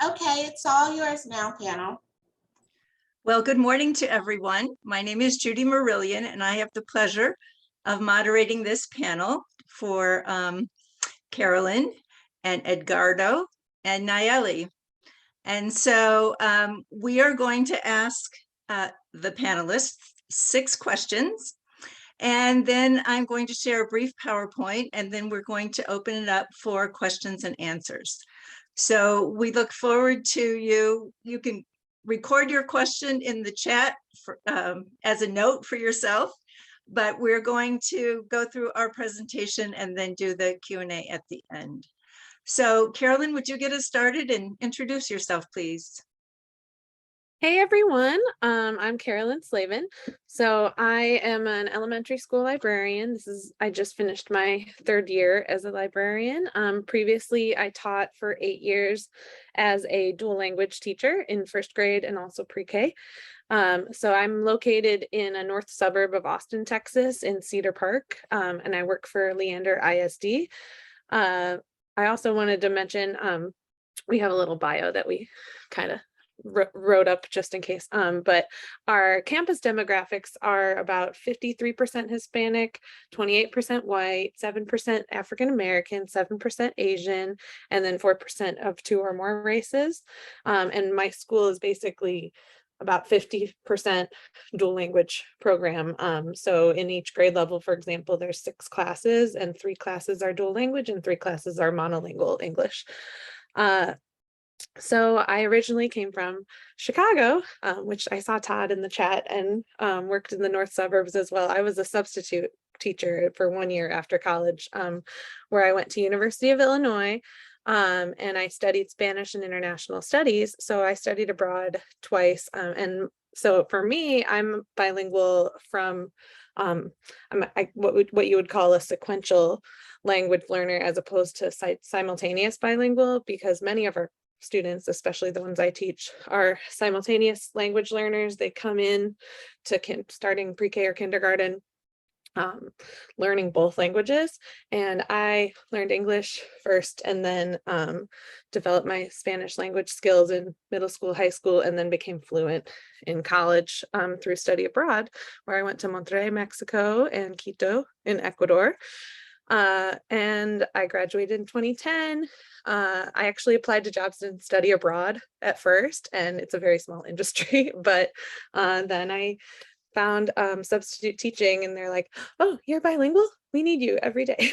Okay, it's all yours now, panel. Well, good morning to everyone. My name is Judy Marillion, and I have the pleasure of moderating this panel for Carolyn and Edgardo and Nayeli. And so we are going to ask the panelists 6 questions, and then I'm going to share a brief PowerPoint, and then we're going to open it up for questions and answers. So we look forward to you. You can record your question in the chat for, as a note for yourself, but we're going to go through our presentation and then do the Q&A at the end. So Carolyn, would you get us started and introduce yourself, please? Hey everyone, I'm Carolyn Slavin. So I am an elementary school librarian. I just finished my 3rd year as a librarian. Previously, I taught for 8 years as a dual language teacher in 1st grade and also pre-K. So I'm located in a north suburb of Austin, Texas in Cedar Park, and I work for Leander ISD. I also wanted to mention, we have a little bio that we kind of wrote up just in case, but our campus demographics are about 53% Hispanic, 28% white, 7% African American, 7% Asian, and then 4% of 2 or more races. And my school is basically about 50% dual language program. So in each grade level, for example, there's 6 classes and 3 classes are dual language and 3 classes are monolingual English. So I originally came from Chicago, which I saw Todd in the chat, and worked in the north suburbs as well. I was a substitute teacher for 1 year after college, where I went to University of Illinois, and I studied Spanish and international studies. So I studied abroad twice. And so for me, I'm bilingual from what you would call a sequential language learner as opposed to simultaneous bilingual, because many of our students, especially the ones I teach, are simultaneous language learners. They come in to starting pre-K or kindergarten, learning both languages. And I learned English first and then developed my Spanish language skills in middle school, high school, and then became fluent in college through study abroad, where I went to Monterrey, Mexico, and Quito in Ecuador. And I graduated in 2010. I actually applied to jobs in study abroad at first, and it's a very small industry, but then I found substitute teaching, and they're like, oh, you're bilingual? We need you every day.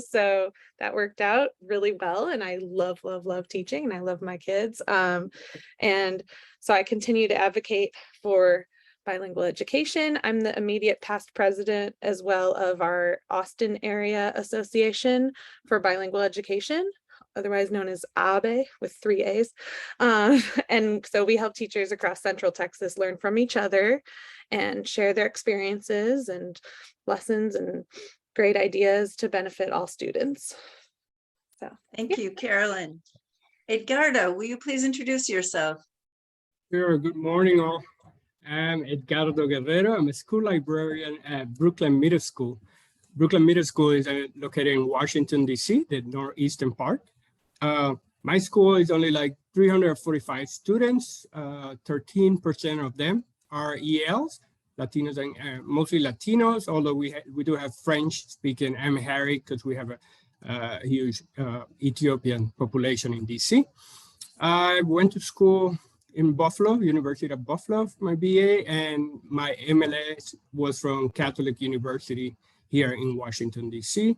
So that worked out really well, and I love teaching, and I love my kids. And so I continue to advocate for bilingual education. I'm the immediate past president as well of our Austin Area Association for Bilingual Education, otherwise known as ABE with 3 A's. And so we help teachers across Central Texas learn from each other and share their experiences and lessons and great ideas to benefit all students. So Thank you, Carolyn. Edgardo, will you please introduce yourself? Sure, good morning all. I'm Edgardo Guerrero. I'm a school librarian at Brooklyn Middle School. Brooklyn Middle School is located in Washington, D.C., the northeastern part. My school is only like 345 students. 13% of them are ELs, Latinos, and mostly Latinos, although we do have French-speaking Amharic because we have a huge Ethiopian population in D.C. I went to school in Buffalo, University of Buffalo for my BA, and my MLS was from Catholic University here in Washington, D.C.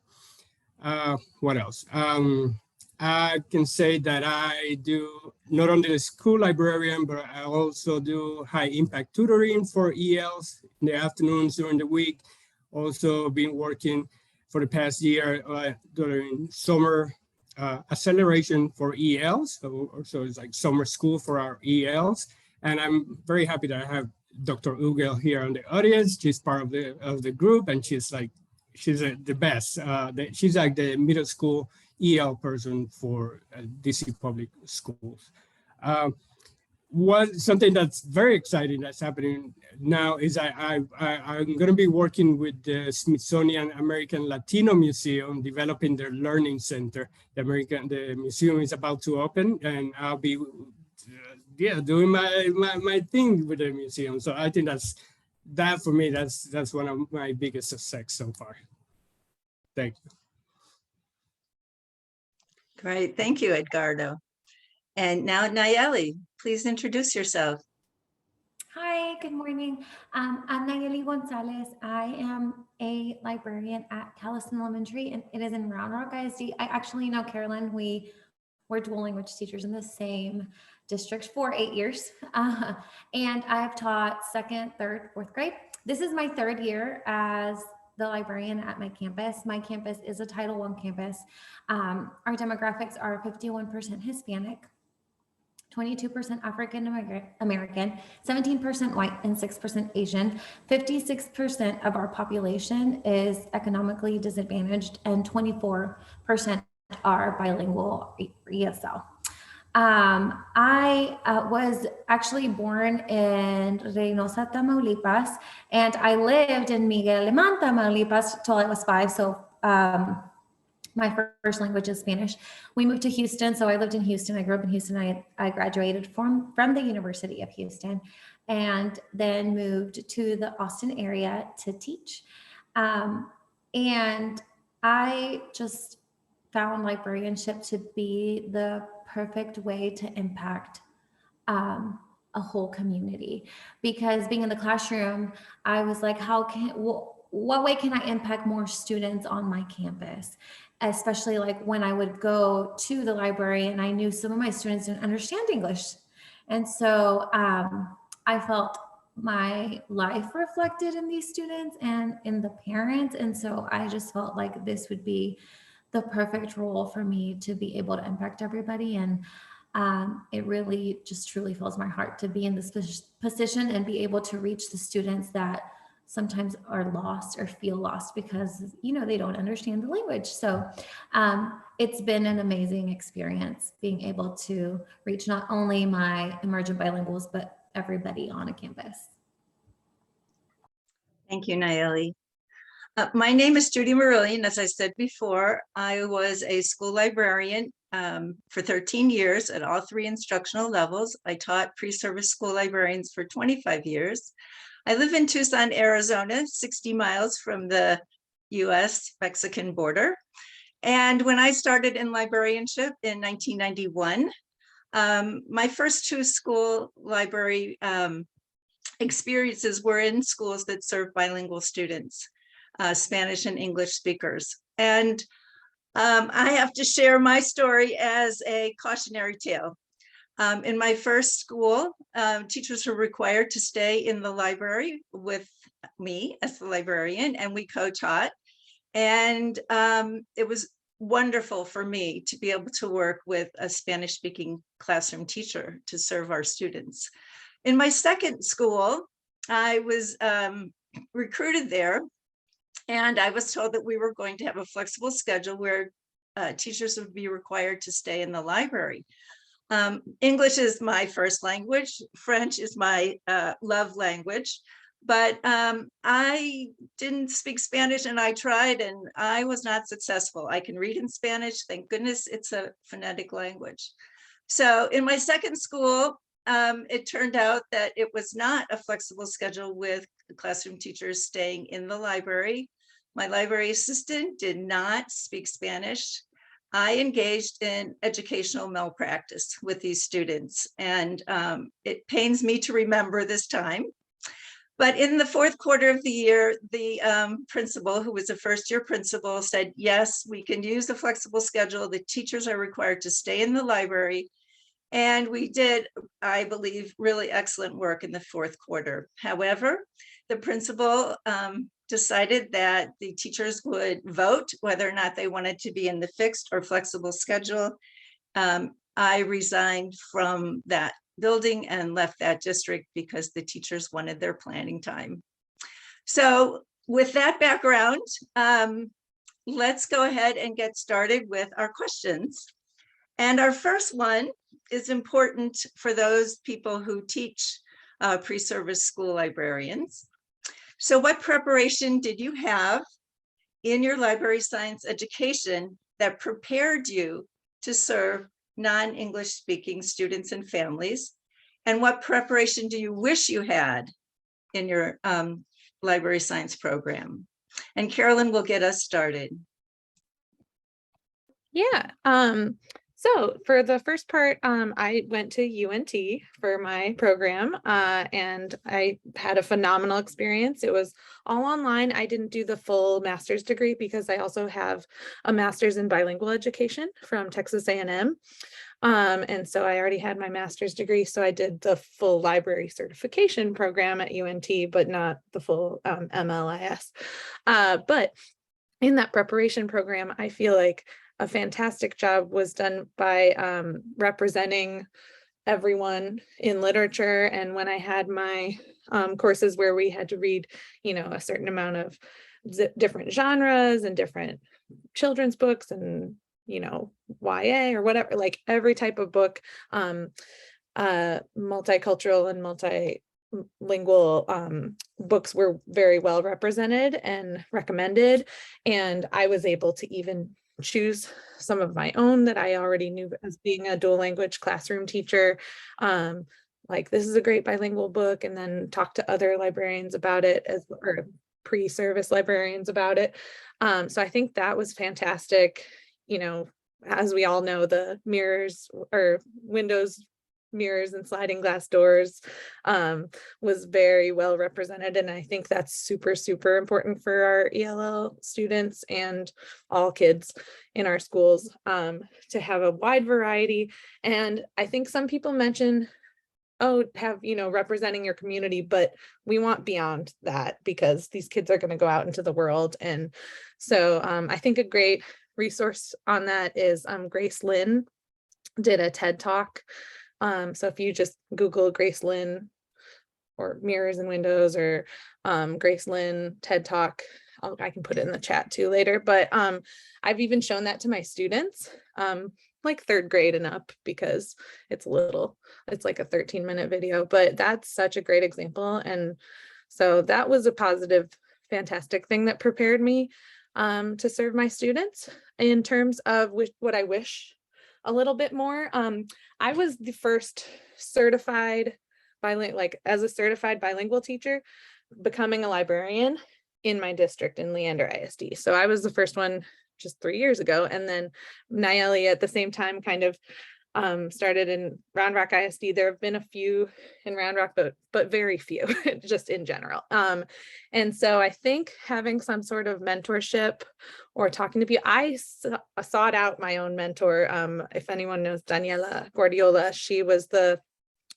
What else? I can say that I do not only the school librarian, but I also do high impact tutoring for ELs in the afternoons during the week. Also been working for the past year during summer acceleration for ELs. So it's like summer school for our ELs. And I'm very happy that I have Dr. Ugel here in the audience. She's part of the group, and she's the best. She's like the middle school EL person for DC public schools. something that's very exciting that's happening now is I'm going to be working with the Smithsonian American Latino Museum, developing their learning center. The museum is about to open, and I'll be doing my thing with the museum. So I think that for me, that's one of my biggest success so far. Thank you. Great, thank you, Edgardo. And now Nayeli, please introduce yourself. Hi, good morning. I'm Nayeli Gonzalez. I am a librarian at Callison Elementary, and it is in Round Rock ISD. I actually know Carolyn. We were dual language teachers in the same district for 8 years. And I've taught 2nd, 3rd, 4th grade. This is my 3rd year as the librarian at my campus. My campus is a Title I campus. Our demographics are 51% Hispanic, 22% African American, 17% white, and 6% Asian. 56% of our population is economically disadvantaged, and 24% are bilingual ESL. I was actually born in Reynosa, Tamaulipas, and I lived in Miguel Alemán, Tamaulipas till I was 5. So my first language is Spanish. We moved to Houston, so I lived in Houston. I grew up in Houston. I graduated from the University of Houston, and then moved to the Austin area to teach. And I just found librarianship to be the perfect way to impact a whole community, because being in the classroom, I was like, what way can I impact more students on my campus? Especially like when I would go to the library and I knew some of my students didn't understand English. And so I felt my life reflected in these students and in the parents. And so I just felt like this would be the perfect role for me to be able to impact everybody. And it really just truly fills my heart to be in this position and be able to reach the students that sometimes are lost or feel lost because, they don't understand the language. So it's been an amazing experience being able to reach not only my emergent bilinguals, but everybody on a campus. Thank you, Nayeli. My name is Judy Marillion. As I said before, I was a school librarian for 13 years at all 3 instructional levels. I taught pre-service school librarians for 25 years. I live in Tucson, Arizona, 60 miles from the US-Mexican border. And when I started in librarianship in 1991, my first 2 school library experiences were in schools that serve bilingual students, Spanish and English speakers. And I have to share my story as a cautionary tale. In my first school, teachers were required to stay in the library with me as the librarian, and we co-taught. And it was wonderful for me to be able to work with a Spanish-speaking classroom teacher to serve our students. In my second school, I was recruited there, and I was told that we were going to have a flexible schedule where teachers would be required to stay in the library. English is my first language. French is my love language, but I didn't speak Spanish, and I tried, and I was not successful. I can read in Spanish. Thank goodness it's a phonetic language. So in my second school, it turned out that it was not a flexible schedule with classroom teachers staying in the library. My library assistant did not speak Spanish. I engaged in educational malpractice with these students, and it pains me to remember this time. But in the 4th quarter of the year, the principal, who was a first-year principal, said, yes, we can use a flexible schedule. The teachers are required to stay in the library. And we did, I believe, really excellent work in the 4th quarter. However, the principal decided that the teachers would vote whether or not they wanted to be in the fixed or flexible schedule. I resigned from that building and left that district because the teachers wanted their planning time. So with that background, let's go ahead and get started with our questions. And our first one is important for those people who teach pre-service school librarians. So what preparation did you have in your library science education that prepared you to serve non-English speaking students and families? And what preparation do you wish you had in your library science program? And Carolyn will get us started. Yeah. So for the first part, I went to UNT for my program, and I had a phenomenal experience. It was all online. I didn't do the full master's degree because I also have a master's in bilingual education from Texas A&M. And so I already had my master's degree. So I did the full library certification program at UNT, but not the full MLIS. But in that preparation program, I feel like a fantastic job was done by representing everyone in literature. And when I had my courses where we had to read, a certain amount of different genres and different children's books and, YA or whatever, like every type of book, multicultural and multilingual books were very well represented and recommended. And I was able to even choose some of my own that I already knew as being a dual language classroom teacher. Like, this is a great bilingual book, and then talk to other librarians about it, or pre-service librarians about it. So I think that was fantastic. As we all know, the mirrors or windows, mirrors and sliding glass doors was very well represented. And I think that's super, super important for our ELL students and all kids in our schools to have a wide variety. And I think some people mention, representing your community, but we want beyond that because these kids are going to go out into the world. And so I think a great resource on that is Grace Lynn did a TED Talk. So if you just Google Grace Lynn or mirrors and windows or Grace Lynn TED Talk, I can put it in the chat too later, but I've even shown that to my students, like third grade and up, because it's like a 13-minute video, but that's such a great example. And so that was a positive, fantastic thing that prepared me to serve my students. In terms of what I wish a little bit more, I was the first certified as a certified bilingual teacher, becoming a librarian in my district in Leander ISD. So I was the first one just 3 years ago. And then Nayeli at the same time kind of started in Round Rock ISD. There have been a few in Round Rock, but very few just in general. And so I think having some sort of mentorship or talking to people, I sought out my own mentor. If anyone knows Daniela Guardiola, she was the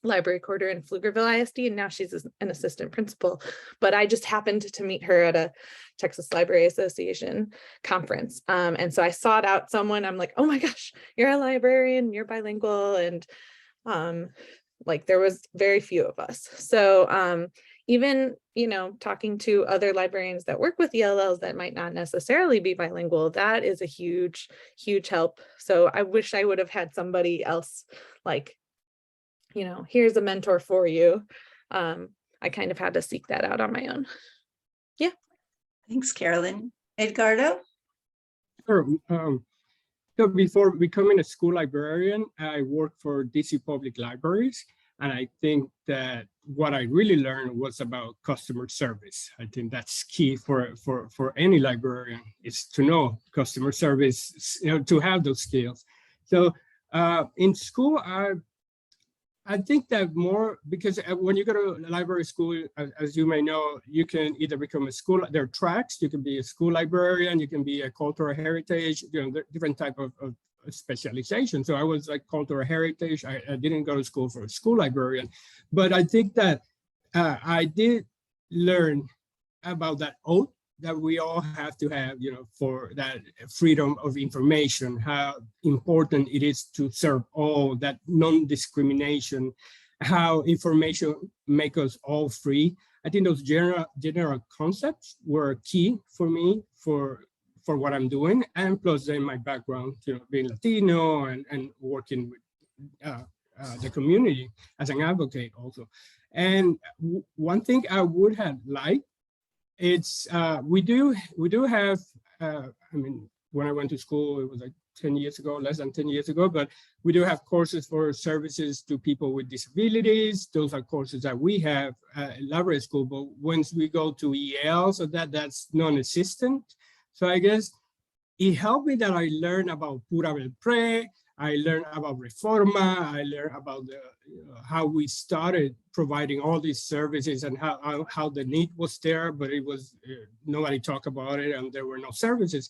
library coordinator in Pflugerville ISD, and now she's an assistant principal. But I just happened to meet her at a Texas Library Association conference. And so I sought out someone. I'm like, oh my gosh, you're a librarian, you're bilingual. And there was very few of us. So even, talking to other librarians that work with ELLs that might not necessarily be bilingual, that is a huge, huge help. So I wish I would have had somebody else here's a mentor for you. I kind of had to seek that out on my own. Yeah. Thanks, Carolyn. Edgardo? Sure. So before becoming a school librarian, I worked for DC Public Libraries. And I think that what I really learned was about customer service. I think that's key for any librarian, is to know customer service, to have those skills. So in school, I think that more, because when you go to library school, as you may know, you can either become a school, there are tracks, you can be a school librarian, you can be a cultural heritage, different type of specialization. So I was like cultural heritage. I didn't go to school for a school librarian, but I think that I did learn about that oath that we all have to have, for that freedom of information, how important it is to serve all, that non-discrimination, how information make us all free. I think those general concepts were key for me for what I'm doing. And plus then my background, being Latino and working with the community as an advocate also. And one thing I would have liked, it's we do have, I mean, when I went to school, it was like 10 years ago, less than 10 years ago, but we do have courses for services to people with disabilities. Those are courses that we have at library school, but once we go to EL, so that's non-existent. So I guess it helped me that I learned about Pura Belpré, I learned about Reforma, I learned about the, how we started providing all these services and how the need was there, but it was, nobody talked about it and there were no services.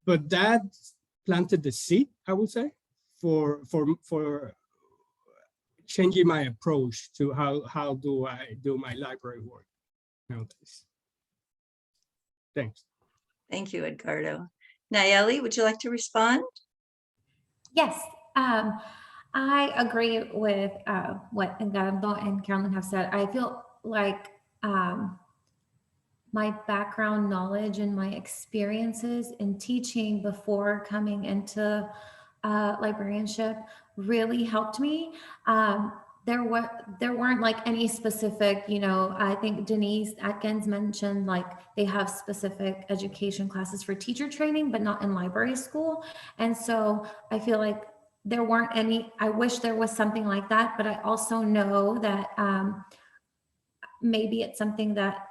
But that planted the seed, I would say, for changing my approach to how do I do my library work nowadays. Thanks. Thank you, Edgardo. Nayeli, would you like to respond? Yes, I agree with what Edgardo and Carolyn have said. I feel like my background knowledge and my experiences in teaching before coming into librarianship really helped me. There weren't like any specific, you know, I think Denise Atkins mentioned like they have specific education classes for teacher training, but not in library school. And so I feel like there weren't any. I wish there was something like that, but I also know that maybe it's something that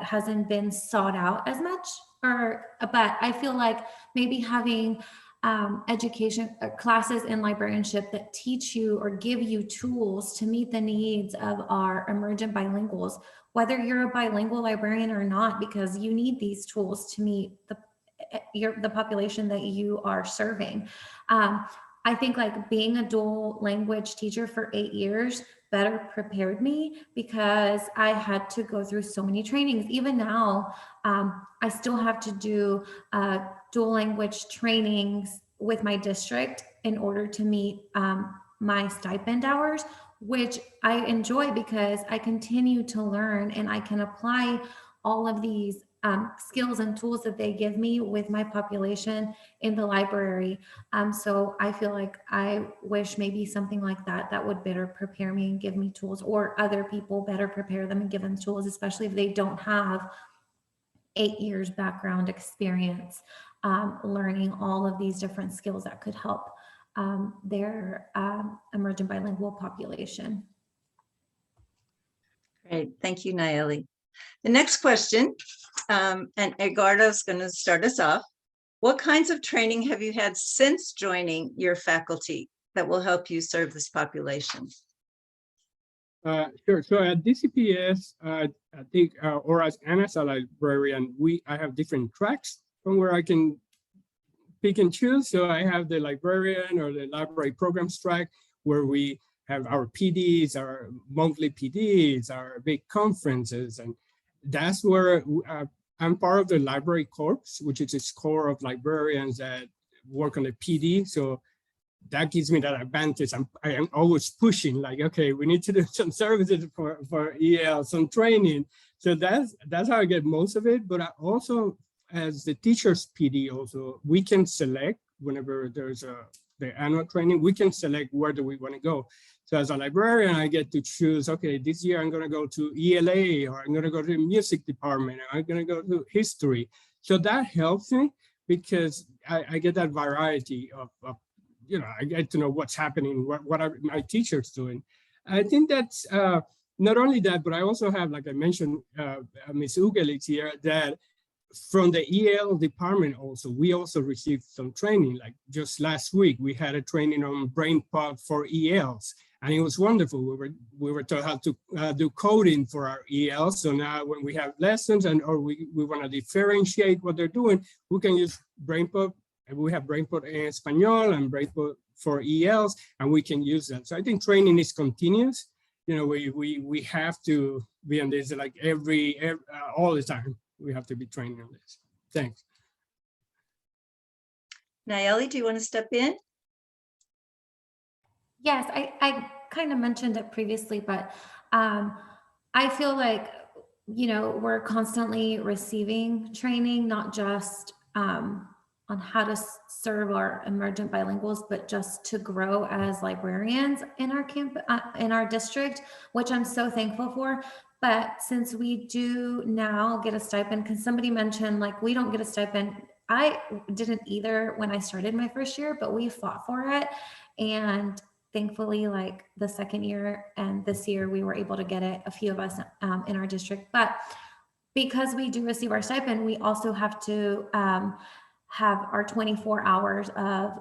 hasn't been sought out as much, but I feel like maybe having education classes in librarianship that teach you or give you tools to meet the needs of our emergent bilinguals, whether you're a bilingual librarian or not, because you need these tools to meet the population that you are serving. I think like being a dual language teacher for 8 years better prepared me because I had to go through so many trainings. Even now, I still have to do dual language trainings with my district in order to meet my stipend hours, which I enjoy because I continue to learn and I can apply all of these skills and tools that they give me with my population in the library. So I feel like I wish maybe something like that would better prepare me and give me tools, or other people better prepare them and give them tools, especially if they don't have 8 years background experience learning all of these different skills that could help their emergent bilingual population. Great, thank you, Nayeli. The next question, and Edgardo's going to start us off. What kinds of training have you had since joining your faculty that will help you serve this population? Sure. So at DCPS, I think, or as a librarian, I have different tracks from where I can pick and choose. So I have the librarian or the library programs track where we have our PDs, our monthly PDs, our big conferences, and that's where I'm part of the Library Corps, which is a core of librarians that work on the PD. So that gives me that advantage. I am always pushing, like, okay, we need to do some services for EL, some training. So that's how I get most of it. But I also, as the teacher's PD, also we can select whenever there's the annual training, we can select where do we want to go. So as a librarian, I get to choose, okay, this year I'm going to go to ELA, or I'm going to go to the music department, or I'm going to go to history. So that helps me because I get that variety of you know, I get to know what's happening, what are my teachers doing. I think that's not only that, but I also have, like I mentioned, Ms. Ugel is here, that from the EL department also, we also received some training. Like just last week, we had a training on BrainPod for ELs, and it was wonderful. We were taught how to do coding for our ELs. So now when we have lessons or we want to differentiate what they're doing, we can use BrainPod. And we have BrainPod in Espanol and BrainPod for ELs, and we can use that. So I think training is continuous. You know, we have to be on this like every all the time. We have to be training on this. Thanks. Nayeli, do you want to step in? Yes, I kind of mentioned it previously, but I feel like, you know, we're constantly receiving training, not just how to serve our emergent bilinguals, but just to grow as librarians in our in our district, which I'm so thankful for. But since we do now get a stipend, because somebody mentioned like we don't get a stipend. I didn't either when I started my first year, but we fought for it. And thankfully, like the second year and this year, we were able to get it, a few of us in our district. But because we do receive our stipend, we also have to have our 24 hours of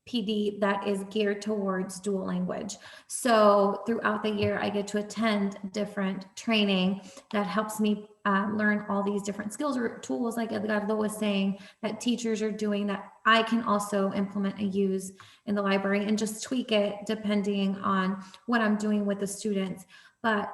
PD that is geared towards dual language. So throughout the year, I get to attend different training that helps me learn all these different skills or tools, like Edgardo was saying, that teachers are doing that I can also implement and use in the library and just tweak it depending on what I'm doing with the students. But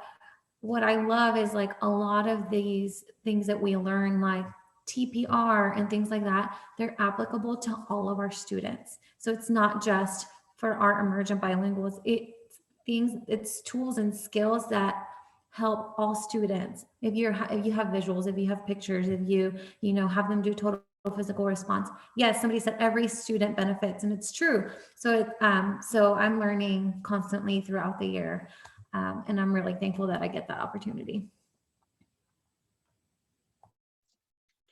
what I love is like a lot of these things that we learn, like TPR and things like that, they're applicable to all of our students. So it's not just for our emergent bilinguals. It's tools and skills that help all students. If you have visuals, if you have pictures, if you have them do total physical response. Yes, somebody said every student benefits, and it's true. So so I'm learning constantly throughout the year. And I'm really thankful that I get that opportunity.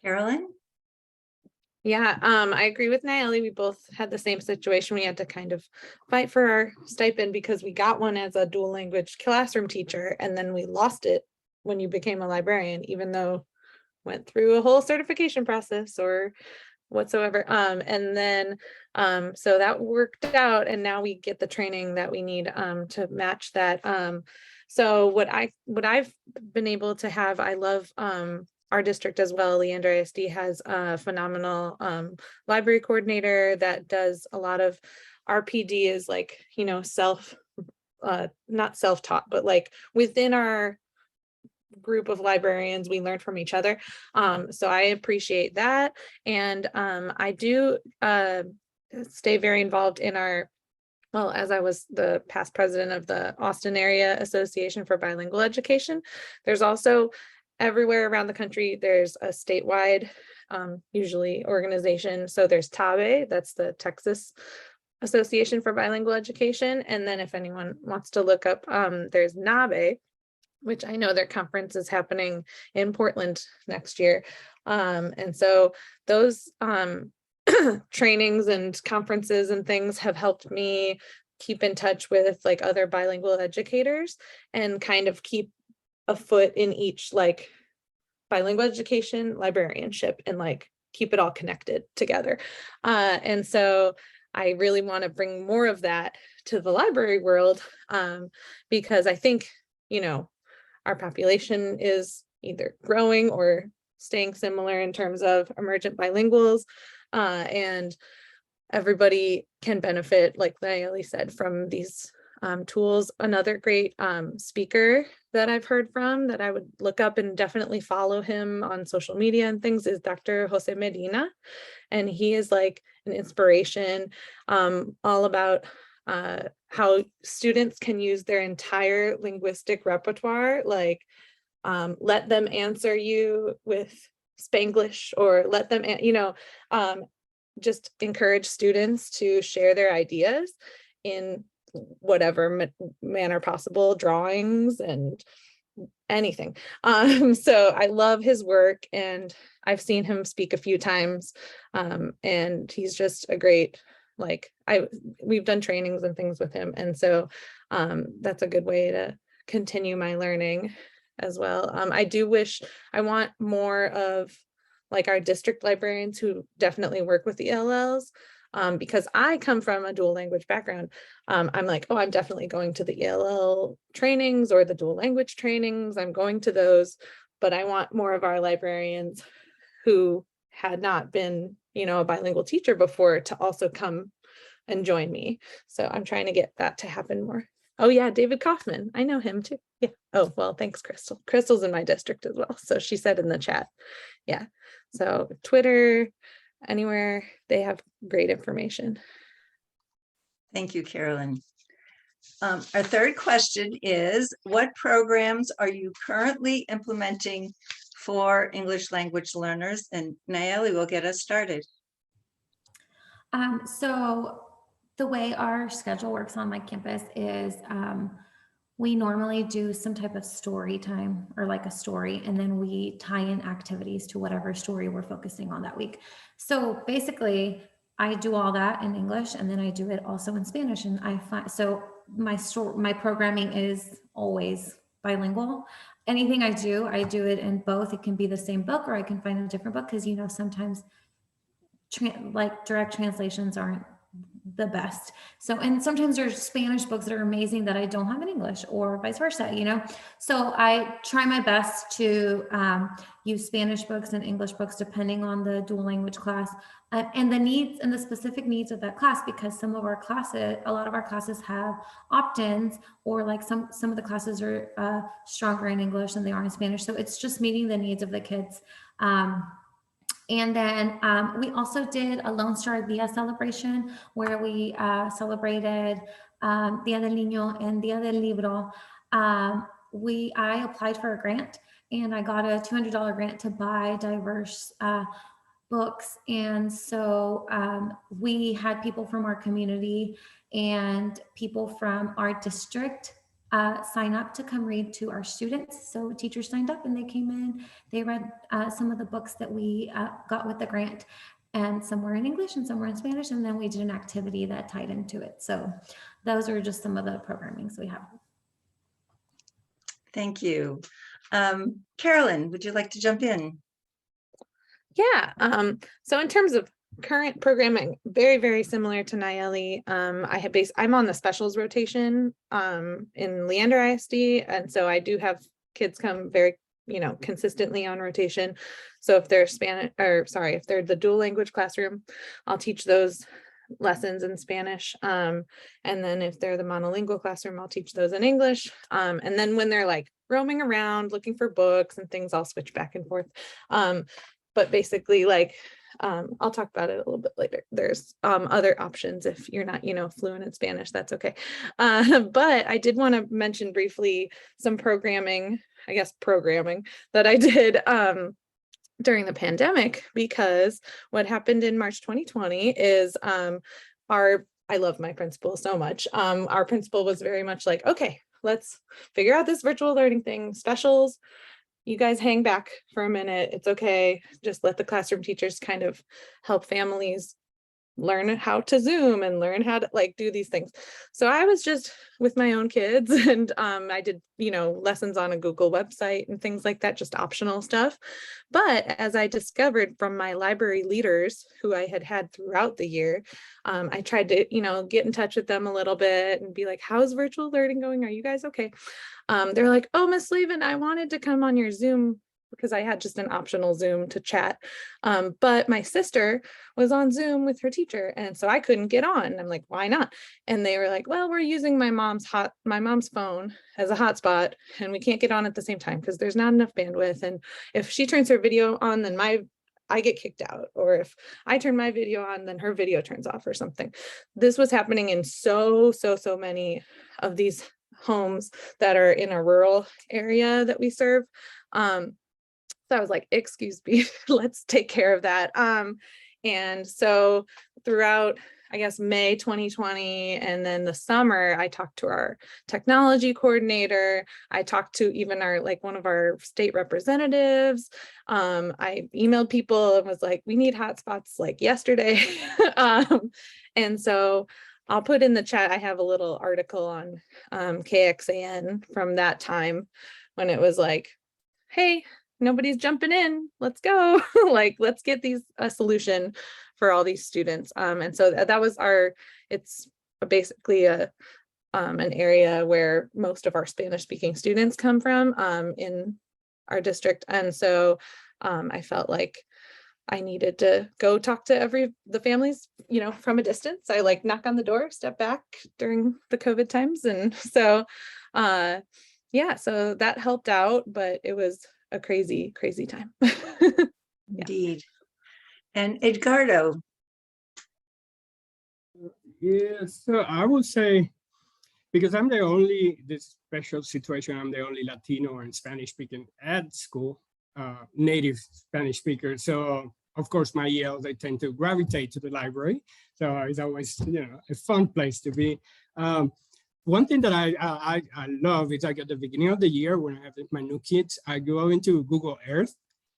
Carolyn? Yeah, I agree with Nayeli. We both had the same situation. We had to kind of fight for our stipend because we got one as a dual language classroom teacher, and then we lost it when you became a librarian, even though went through a whole certification process or whatsoever. And then so that worked out, and now we get the training that we need to match that. So what I've been able to have, I love our district as well. Leandra ISD has a phenomenal library coordinator that does a lot of RPD, is like, not self-taught, but like within our group of librarians, we learn from each other. So I appreciate that. And I do stay very involved in as I was the past president of the Austin Area Association for Bilingual Education. There's also everywhere around the country, there's a statewide, usually organization. So there's TABE, that's the Texas Association for Bilingual Education. And then if anyone wants to look up, there's NABE, which I know their conference is happening in Portland next year. And so those trainings and conferences and things have helped me keep in touch with like other bilingual educators and kind of keep a foot in each like bilingual education, librarianship, and like keep it all connected together. And so I really want to bring more of that to the library world because I think, our population is either growing or staying similar in terms of emergent bilinguals, and everybody can benefit, like Nayeli said, from these tools. Another great speaker that I've heard from that I would look up and definitely follow him on social media and things is Dr. Jose Medina. And he is like an inspiration, all about how students can use their entire linguistic repertoire, like let them answer you with Spanglish, or let them, just encourage students to share their ideas in whatever manner possible, drawings and anything. So I love his work, and I've seen him speak a few times, and he's just a great, we've done trainings and things with him. And so that's a good way to continue my learning as well. I want more of like our district librarians who definitely work with the ELLs, because I come from a dual language background. I'm like, oh, I'm definitely going to the ELL trainings or the dual language trainings. I'm going to those, but I want more of our librarians who had not been, a bilingual teacher before to also come and join me. So I'm trying to get that to happen more. Oh yeah, David Kaufman. I know him too. Yeah. Oh, well, thanks, Crystal. Crystal's in my district as well. So she said in the chat. Yeah. So Twitter, anywhere, they have great information. Thank you, Carolyn. Our third question is, what programs are you currently implementing for English language learners? And Nayeli will get us started. So the way our schedule works on my campus is we normally do some type of story time or like a story, and then we tie in activities to whatever story we're focusing on that week. So basically, I do all that in English, and then I do it also in Spanish. And I find so my programming is always bilingual. Anything I do it in both. It can be the same book, or I can find a different book, because sometimes like direct translations aren't the best. So, and sometimes there's Spanish books that are amazing that I don't have in English, or vice versa, So I try my best to use Spanish books and English books depending on the dual language class and the needs and the specific needs of that class, because a lot of our classes have opt-ins, or like some of the classes are stronger in English than they are in Spanish. So it's just meeting the needs of the kids. And then we also did a Lone Star Dia celebration where we celebrated Dia del Niño and Dia del Libro. I applied for a grant, and I got a $200 grant to buy diverse books. And so we had people from our community and people from our district sign up to come read to our students. So teachers signed up and they came in, they read some of the books that we got with the grant, and some were in English and some were in Spanish. And then we did an activity that tied into it. So those are just some of the programmings we have. Thank you. Carolyn, would you like to jump in? Yeah. So in terms of current programming, very, very similar to Nayeli. I'm on the specials rotation in Leander ISD. And so I do have kids come very, consistently on rotation. So if they're if they're the dual language classroom, I'll teach those lessons in Spanish. And then if they're the monolingual classroom, I'll teach those in English. And then when they're like roaming around looking for books and things, I'll switch back and forth. But basically, I'll talk about it a little bit later. There's other options if you're not, fluent in Spanish, that's okay. But I did want to mention briefly some programming that I did during the pandemic, because what happened in March 2020 is I love my principal so much. Our principal was very much like, okay, let's figure out this virtual learning thing, specials. You guys hang back for a minute. It's okay. Just let the classroom teachers kind of help families learn how to Zoom and learn how to do these things. So I was just with my own kids, and I did, lessons on a Google website and things like that, just optional stuff. But as I discovered from my library leaders who I had throughout the year, I tried to, get in touch with them a little bit and be like, how's virtual learning going? Are you guys okay? They're like, oh, Miss Levin, I wanted to come on your Zoom, because I had just an optional Zoom to chat. But my sister was on Zoom with her teacher, and so I couldn't get on. And I'm like, why not? And they were like, well, we're using my mom's phone as a hotspot, and we can't get on at the same time because there's not enough bandwidth. And if she turns her video on, then I get kicked out. Or if I turn my video on, then her video turns off or something. This was happening in so many of these homes that are in a rural area that we serve. So I was like, excuse me, let's take care of that. And so throughout, I guess, May 2020, and then the summer, I talked to our technology coordinator. I talked to even one of our state representatives. I emailed people and was like, we need hotspots yesterday. And so I'll put in the chat, I have a little article on KXAN from that time when it was like, hey, nobody's jumping in, let's go. Let's get a solution for all these students. And so that was it's basically an area where most of our Spanish speaking students come from in our district. And so I felt like I needed to go talk to the families, from a distance. I knock on the door, step back during the COVID times. And so, so that helped out, but it was a crazy time. Indeed. And Edgardo. Yeah, so I would say, because I'm the only, this special situation, I'm the only Latino and Spanish speaking at school, native Spanish speaker. So of course my ELs, they tend to gravitate to the library. So it's always, a fun place to be. One thing that I love is like at the beginning of the year when I have my new kids, I go into Google Earth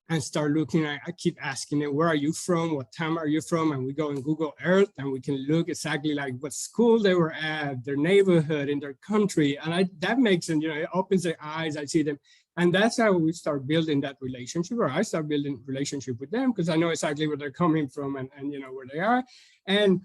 and start looking. I keep asking them, where are you from? What town are you from? And we go in Google Earth and we can look exactly like what school they were at, their neighborhood, in their country. And that makes them, it opens their eyes. I see them. And that's how we start building that relationship, or I start building relationship with them because I know exactly where they're coming from and where they are. And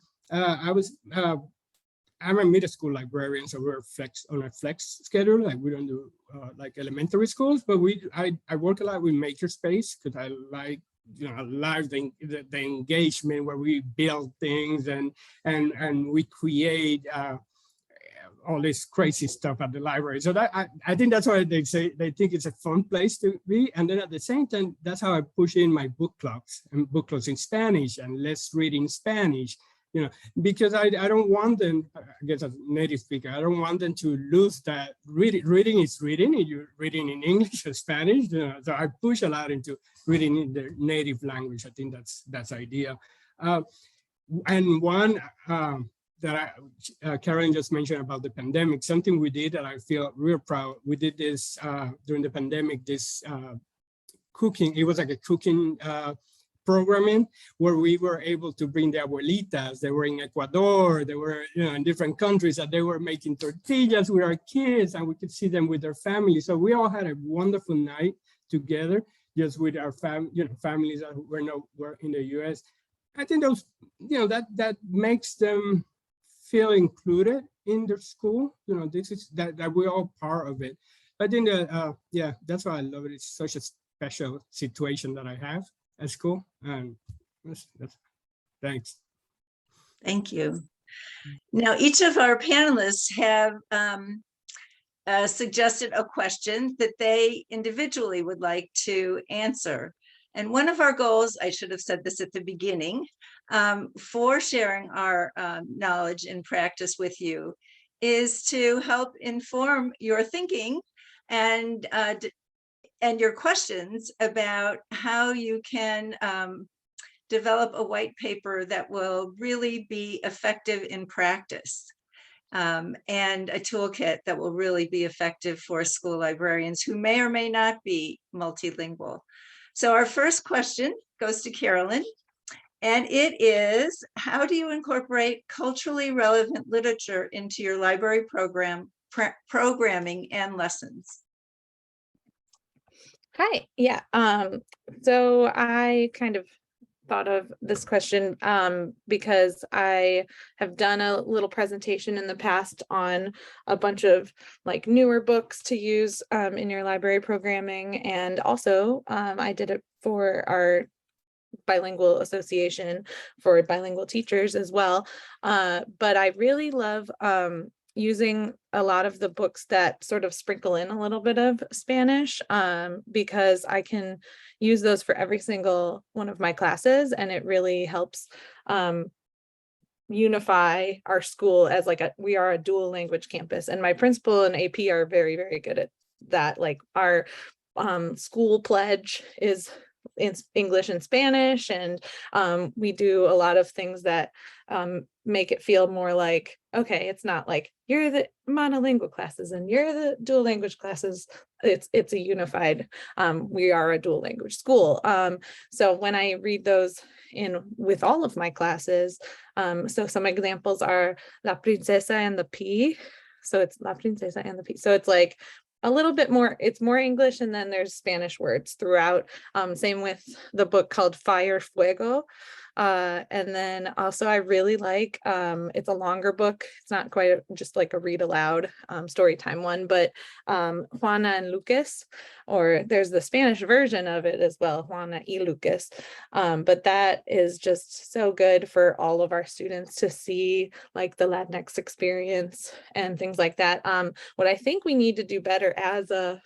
I'm a middle school librarian, so we're on a flex schedule. Like we don't do like elementary schools, but I work a lot with makerspace because I like the engagement where we build things and we create all this crazy stuff at the library. So that I think that's why they think it's a fun place to be. And then at the same time, that's how I push in my book clubs and book clubs in Spanish and let's read in Spanish. Because I don't want them, I guess as a native speaker, I don't want them to lose that reading is reading, you're reading in English or Spanish, so I push a lot into reading in their native language. I think that's idea. And one that Karen just mentioned about the pandemic, something we did that I feel real proud. We did this during the pandemic, this cooking, it was like a cooking programming where we were able to bring the abuelitas. They were in Ecuador, they were in different countries, and they were making tortillas with our kids, and we could see them with their families. So we all had a wonderful night together, just with our families that were in the U.S. I think those, that makes them feel included in their school. This is that we're all part of it. I think that that's why I love it. It's such a special situation that I have at school, and thanks. Thank you. Now, each of our panelists have suggested a question that they individually would like to answer. And one of our goals, I should have said this at the beginning, for sharing our knowledge and practice with you is to help inform your thinking and your questions about how you can develop a white paper that will really be effective in practice, and a toolkit that will really be effective for school librarians who may or may not be multilingual. So our first question goes to Carolyn, and it is, how do you incorporate culturally relevant literature into your library programming and lessons? Hi, yeah. So I kind of thought of this question because I have done a little presentation in the past on a bunch of like newer books to use in your library programming. And also I did it for our bilingual association for bilingual teachers as well. But I really love using a lot of the books that sort of sprinkle in a little bit of Spanish because I can use those for every single one of my classes, and it really helps unify our school as like we are a dual language campus, and my principal and AP are very, very good at that. Like our school pledge is in English and Spanish, and we do a lot of things that make it feel more like, okay, it's not like you're the monolingual classes and you're the dual language classes. It's a unified, we are a dual language school. So when I read those in with all of my classes, so some examples are La Princesa and the Pea. So it's La Princesa and the Pea. So it's like a little bit more, it's more English, and then there's Spanish words throughout. Same with the book called Fire Fuego. And then also I really like, it's a longer book. It's not quite just like a read aloud story time one, but Juana and Lucas, or there's the Spanish version of it as well, Juana y Lucas. But that is just so good for all of our students to see, like the Latinx experience and things like that. What I think we need to do better as a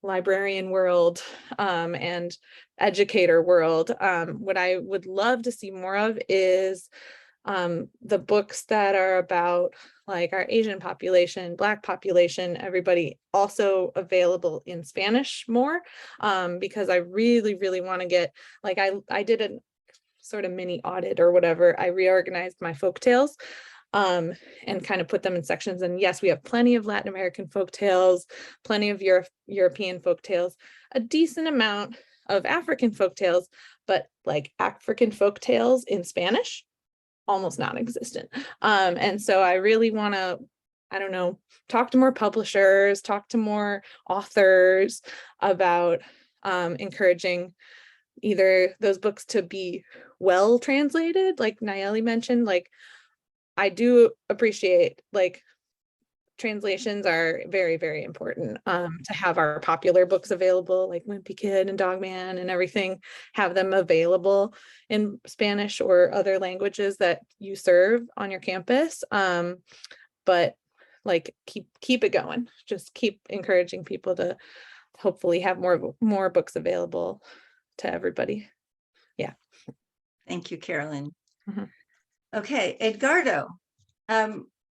librarian world and educator world, what I would love to see more of is The books that are about like our Asian population, Black population, everybody also available in Spanish more, because I really, really want to get, like I did a sort of mini audit or whatever. I reorganized my folktales and kind of put them in sections. And yes, we have plenty of Latin American folktales, plenty of European folktales, a decent amount of African folktales, but like African folktales in Spanish, almost non-existent. And so I really want to, I don't know, talk to more publishers, talk to more authors about encouraging either those books to be well translated, like Nayeli mentioned. Like, I do appreciate, like, translations are very, very important to have our popular books available, like Wimpy Kid and Dogman and everything, have them available in Spanish or other languages that you serve on your campus. But like, keep it going. Just keep encouraging people to hopefully have more books available to everybody. Yeah. Thank you, Carolyn. Mhm. Okay, Edgardo,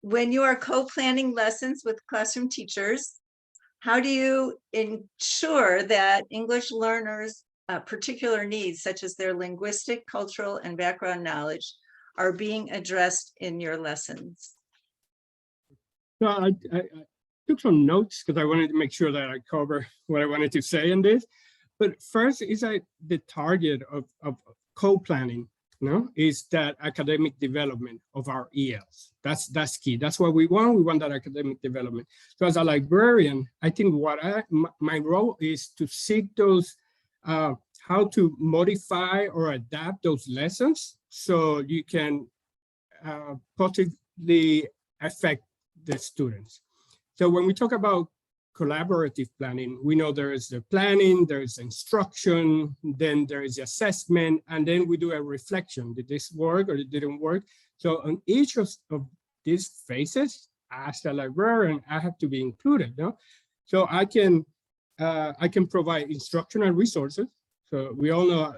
when you are co-planning lessons with classroom teachers, how do you ensure that English learners' particular needs, such as their linguistic, cultural, and background knowledge, are being addressed in your lessons? So I took some notes because I wanted to make sure that I cover what I wanted to say in this. But first is the target of co-planning, is that academic development of our ELs. That's key. That's what we want. We want that academic development. So as a librarian, I think my role is to seek those, how to modify or adapt those lessons so you can positively affect the students. So when we talk about collaborative planning, we know there is the planning, there is instruction, then there is assessment, and then we do a reflection. Did this work or it didn't work? So on each of these phases, as a librarian, I have to be included. So I can provide instructional resources. So we all know,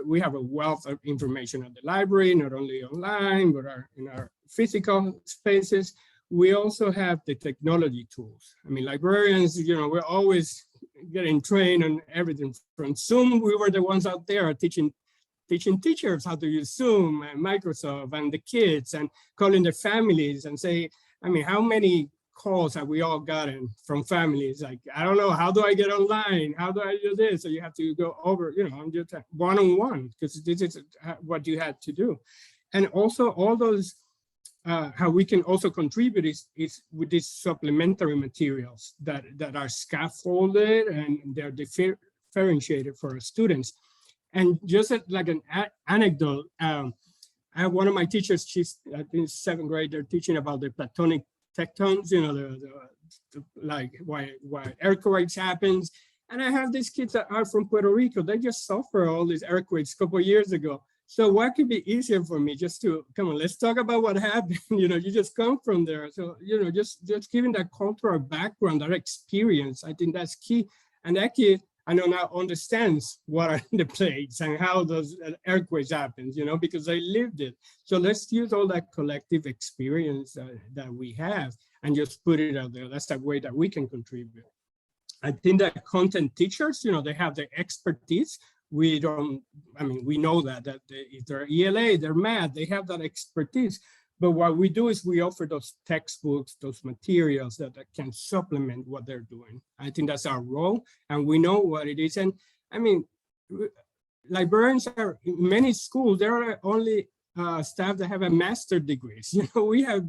we have a wealth of information at the library, not only online, but in our physical spaces. We also have the technology tools. I mean, librarians, we're always getting trained on everything from Zoom. We were the ones out there teaching teachers how to use Zoom and Microsoft and the kids, and calling their families and say, I mean, how many calls have we all gotten from families? Like, I don't know, how do I get online? How do I do this? So you have to go over, just one-on-one, because this is what you had to do. And also all those, how we can also contribute is with these supplementary materials that are scaffolded and they're differentiated for our students. And just like an anecdote, I have one of my teachers, she's I think 7th grade, they're teaching about the platonic tectons, like why earthquakes happens. And I have these kids that are from Puerto Rico, they just suffered all these earthquakes a couple of years ago. So what could be easier for me just to, come on, let's talk about what happened. You just come from there. So, just giving that cultural background, that experience, I think that's key. And that kid, I know now, understands what are the plagues and how those earthquakes happen, because they lived it. So let's use all that collective experience that we have and just put it out there. That's the way that we can contribute. I think that content teachers, they have the expertise. We know that if they're ELA, they're math, they have that expertise. But what we do is we offer those textbooks, those materials that can supplement what they're doing. I think that's our role, and we know what it is. And I mean, librarians are in many schools, there are only staff that have a master's degrees. We have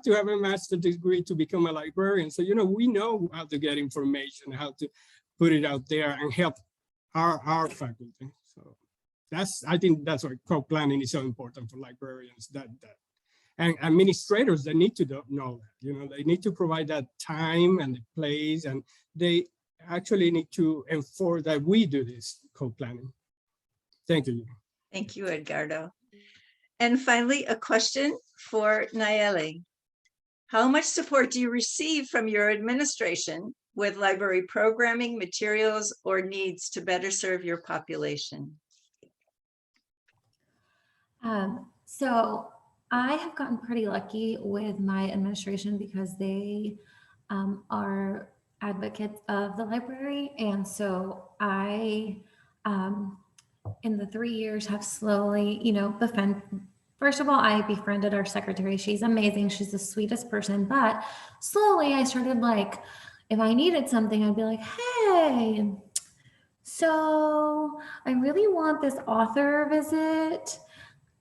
to have a master's degree to become a librarian. So, we know how to get information, how to put it out there and help our faculty. So I think that's why co-planning is so important for librarians, and administrators, they need to know that, they need to provide that time and the place, and they actually need to enforce that we do this co-planning. Thank you. Thank you, Edgardo. And finally, a question for Nayeli. How much support do you receive from your administration with library programming, materials, or needs to better serve your population? So I have gotten pretty lucky with my administration because they are advocates of the library. And so I, in the 3 years, have slowly, first of all, I befriended our secretary. She's amazing. She's the sweetest person. But slowly I started like, if I needed something, I'd be like, hey, so I really want this author visit.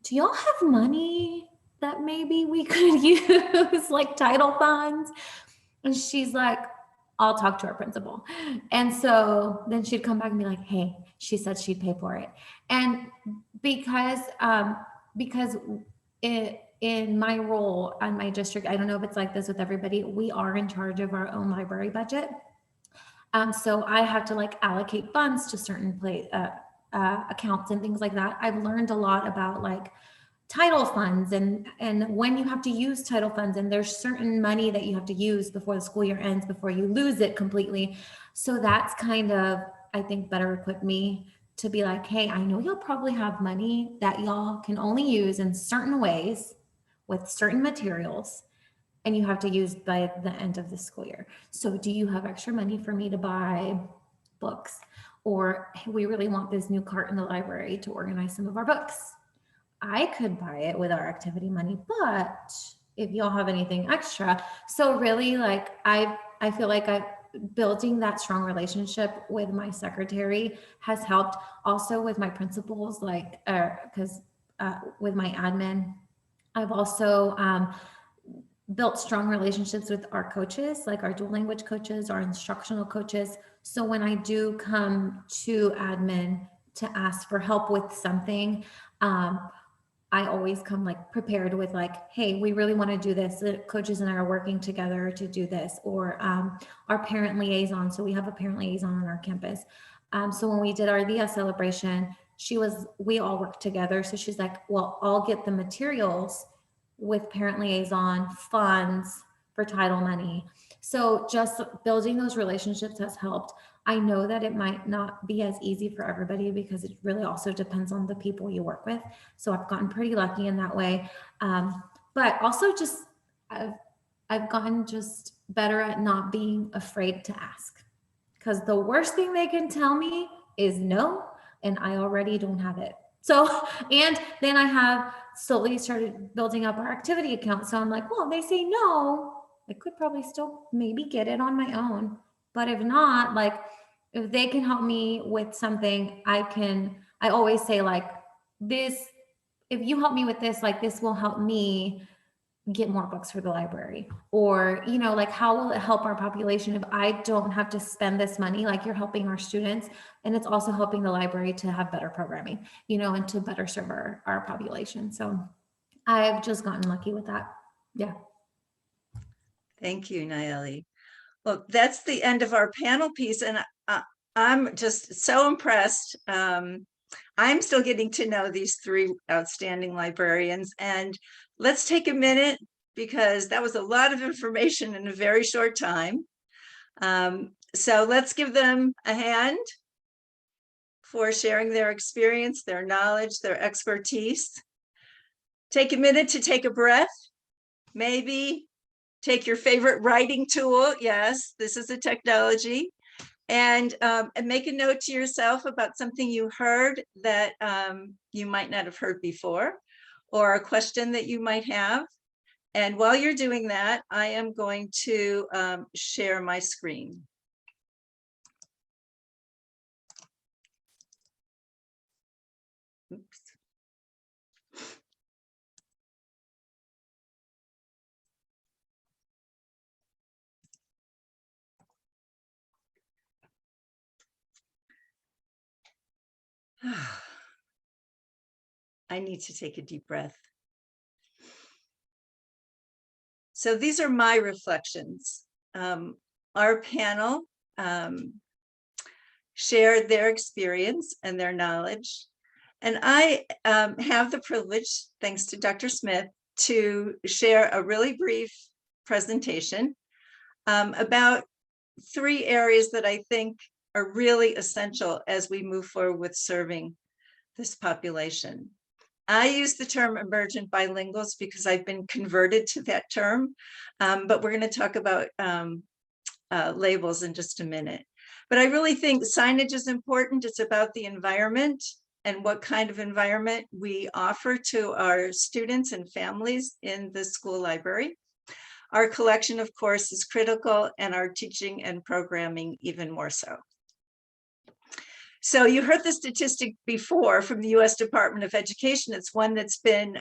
Do y'all have money that maybe we could use, like title funds? And she's like, I'll talk to our principal. And so then she'd come back and be like, hey, she said she'd pay for it. And because in my role on my district, I don't know if it's like this with everybody, we are in charge of our own library budget. So I have to like allocate funds to certain accounts and things like that. I've learned a lot about like title funds and when you have to use title funds, and there's certain money that you have to use before the school year ends before you lose it completely. So that's kind of, I think, better equipped me to be like, hey, I know y'all probably have money that y'all can only use in certain ways with certain materials, and you have to use by the end of the school year. So do you have extra money for me to buy books? Or hey, we really want this new cart in the library to organize some of our books. I could buy it with our activity money, but if y'all have anything extra. So really, like I feel like building that strong relationship with my secretary has helped. Also with my principals, like because with my admin, I've also built strong relationships with our coaches, like our dual language coaches, our instructional coaches. So when I do come to admin to ask for help with something, I always come like prepared with like, hey, we really want to do this. The coaches and I are working together to do this. Or our parent liaison. So we have a parent liaison on our campus. So when we did our Dia celebration, we all worked together. So she's like, well, I'll get the materials with parent liaison, funds for title money. So just building those relationships has helped. I know that it might not be as easy for everybody because it really also depends on the people you work with. So I've gotten pretty lucky in that way. But also just, I've gotten just better at not being afraid to ask, because the worst thing they can tell me is no, and I already don't have it. So, and then I have slowly started building up our activity account. So I'm like, well, they say no, I could probably still maybe get it on my own. But if not, like if they can help me with something, I always say like this, if you help me with this, like this will help me get more books for the library. Or, like how will it help our population if I don't have to spend this money? Like you're helping our students, and it's also helping the library to have better programming, and to better serve our population. So I've just gotten lucky with that. Yeah. Thank you, Nayeli. Well, that's the end of our panel piece, and I'm just so impressed. I'm still getting to know these three outstanding librarians, and let's take a minute because that was a lot of information in a very short time. So let's give them a hand for sharing their experience, their knowledge, their expertise. Take a minute to take a breath. Maybe take your favorite writing tool. Yes, this is a technology. And make a note to yourself about something you heard that you might not have heard before, or a question that you might have. And while you're doing that, I am going to share my screen. Oops. I need to take a deep breath. So these are my reflections. Our panel shared their experience and their knowledge. And I have the privilege, thanks to Dr. Smith, to share a really brief presentation about three areas that I think are really essential as we move forward with serving this population. I use the term emergent bilinguals because I've been converted to that term, but we're going to talk about labels in just a minute. But I really think signage is important. It's about the environment and what kind of environment we offer to our students and families in the school library. Our collection, of course, is critical, and our teaching and programming even more so. So you heard the statistic before from the US Department of Education. It's one that's been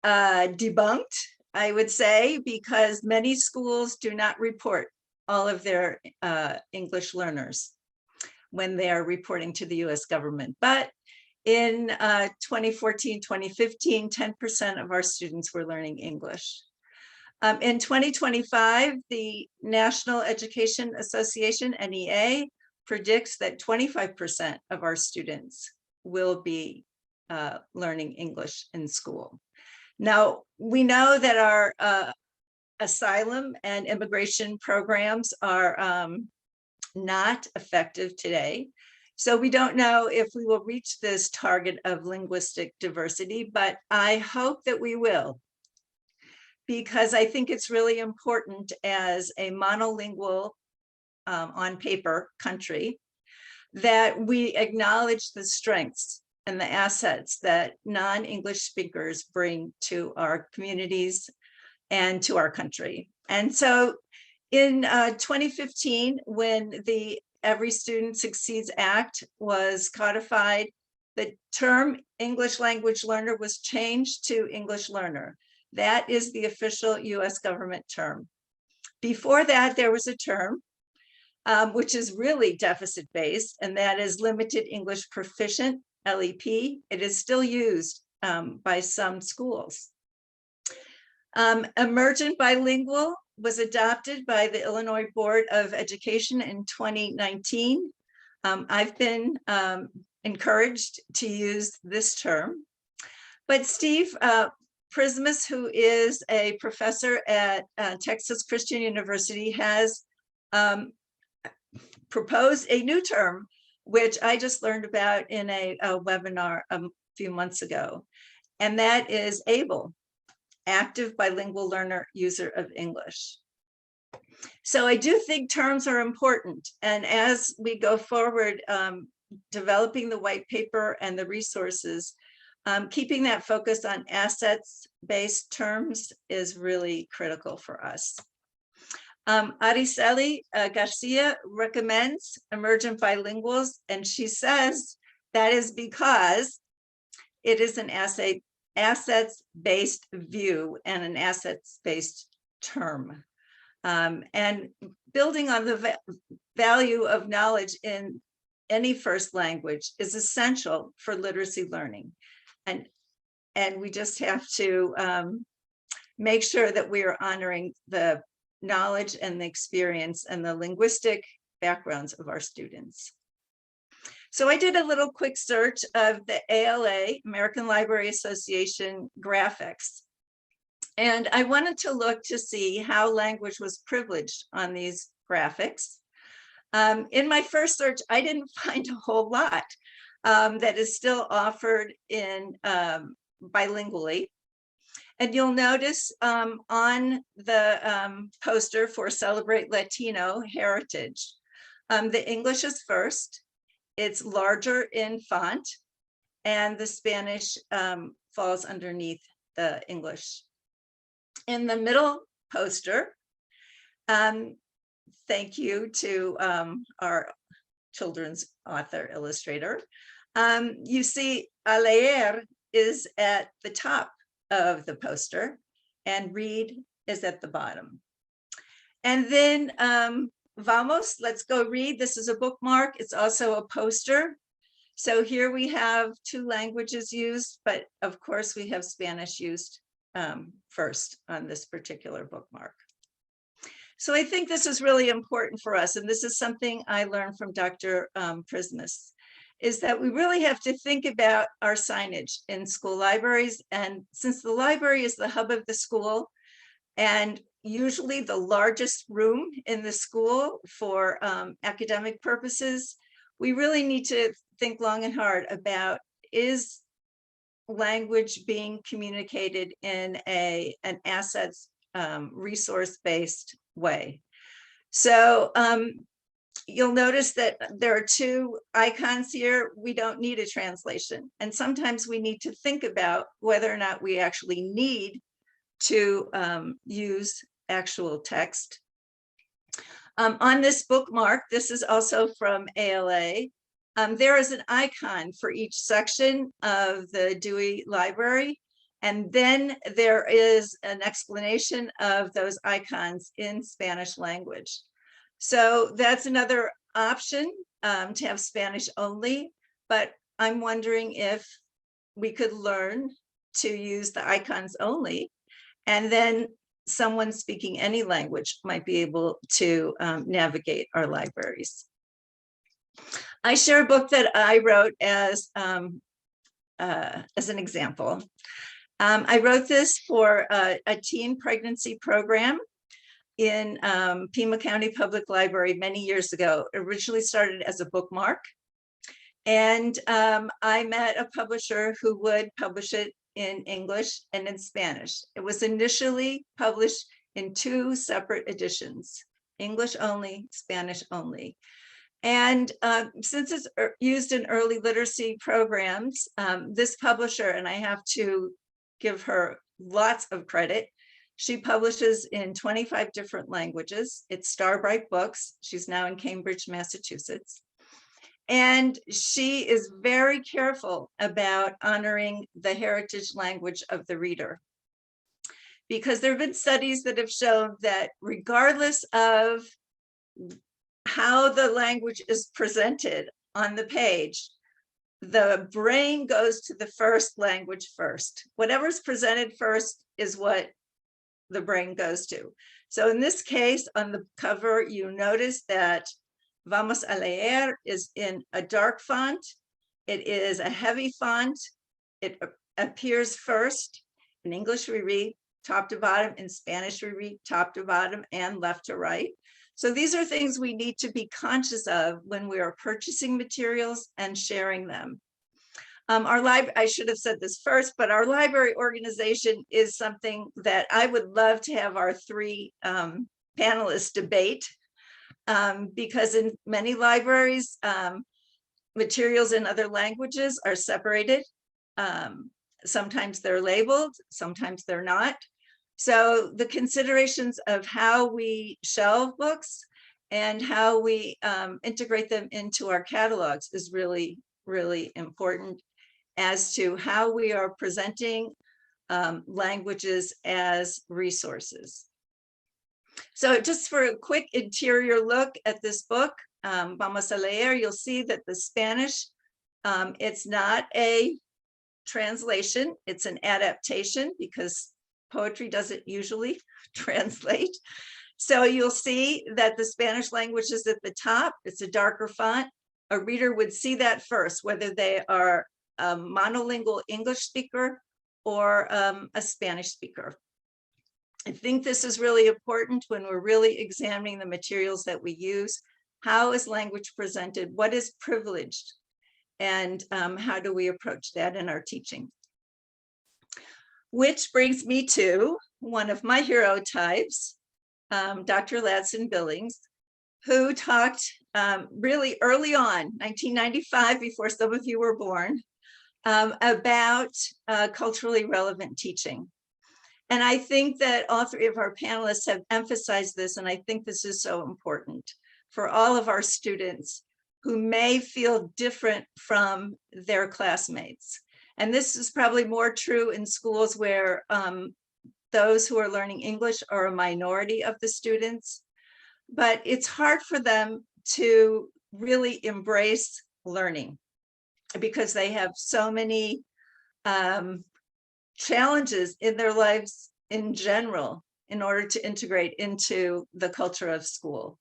debunked, I would say, because many schools do not report all of their English learners when they are reporting to the US government. But in 2014, 2015, 10% of our students were learning English. In 2025, the National Education Association, NEA, predicts that 25% of our students will be learning English in school. Now, we know that our asylum and immigration programs are not effective today. So we don't know if we will reach this target of linguistic diversity, but I hope that we will, because I think it's really important as a monolingual on paper country that we acknowledge the strengths and the assets that non-English speakers bring to our communities and to our country. And so in 2015, when the Every Student Succeeds Act was codified, the term English language learner was changed to English learner. That is the official US government term. Before that, there was a term which is really deficit-based, and that is limited English proficient, LEP. It is still used by some schools. Emergent bilingual was adopted by the Illinois Board of Education in 2019. I've been encouraged to use this term, but Steve Prismus, who is a professor at Texas Christian University, has proposed a new term, which I just learned about in a webinar a few months ago, and that is ABLE, Active Bilingual Learner User of English. So I do think terms are important, and as we go forward, developing the white paper and the resources, keeping that focus on assets-based terms is really critical for us. Araceli Garcia recommends emergent bilinguals, and she says that is because it is an assets-based view and an assets-based term. And building on the value of knowledge in any first language is essential for literacy learning. And we just have to make sure that we are honoring the knowledge and the experience and the linguistic backgrounds of our students. So I did a little quick search of the ALA, American Library Association graphics. And I wanted to look to see how language was privileged on these graphics. In my first search, I didn't find a whole lot that is still offered in bilingually. And you'll notice on the poster for Celebrate Latino Heritage, the English is first, it's larger in font, and the Spanish falls underneath the English. In the middle poster, thank you to our children's author illustrator, you see a leer is at the top of the poster and read is at the bottom. And then vamos, let's go read. This is a bookmark. It's also a poster. So here we have two languages used, but of course we have Spanish used first on this particular bookmark. So I think this is really important for us. And this is something I learned from Dr. Prismus, is that we really have to think about our signage in school libraries. And since the library is the hub of the school and usually the largest room in the school for academic purposes, we really need to think long and hard about, is language being communicated in an assets resource-based way. So you'll notice that there are two icons here. We don't need a translation. And sometimes we need to think about whether or not we actually need to use actual text. On this bookmark, this is also from ALA. There is an icon for each section of the Dewey Library. And then there is an explanation of those icons in Spanish language. So that's another option to have Spanish only, but I'm wondering if we could learn to use the icons only, and then someone speaking any language might be able to navigate our libraries. I share a book that I wrote as an example. I wrote this for a teen pregnancy program in Pima County Public Library many years ago. It originally started as a bookmark. And I met a publisher who would publish it in English and in Spanish. It was initially published in 2 separate editions, English only, Spanish only. And since it's used in early literacy programs, this publisher, and I have to give her lots of credit, she publishes in 25 different languages. It's Starbright Books. She's now in Cambridge, Massachusetts. And she is very careful about honoring the heritage language of the reader, because there have been studies that have shown that regardless of how the language is presented on the page, the brain goes to the first language first. Whatever's presented first is what the brain goes to. So in this case, on the cover, you notice that Vamos a leer is in a dark font. It is a heavy font. It appears first. In English, we read top to bottom. In Spanish, we read top to bottom and left to right. So these are things we need to be conscious of when we are purchasing materials and sharing them. I should have said this first, but our library organization is something that I would love to have our 3 panelists debate, because in many libraries, materials in other languages are separated. Sometimes they're labeled, sometimes they're not. So the considerations of how we shelve books and how we integrate them into our catalogs is really, really important as to how we are presenting languages as resources. So just for a quick interior look at this book, Vamos a leer, you'll see that the Spanish, it's not a translation, it's an adaptation, because poetry doesn't usually translate. So you'll see that the Spanish language is at the top. It's a darker font. A reader would see that first, whether they are a monolingual English speaker or a Spanish speaker. I think this is really important when we're really examining the materials that we use. How is language presented? What is privileged? And how do we approach that in our teaching? Which brings me to one of my hero types, Dr. Ladson-Billings, who talked really early on, 1995, before some of you were born, about culturally relevant teaching. And I think that all 3 of our panelists have emphasized this, and I think this is so important for all of our students who may feel different from their classmates. And this is probably more true in schools where those who are learning English are a minority of the students, but it's hard for them to really embrace learning because they have so many challenges in their lives in general in order to integrate into the culture of school.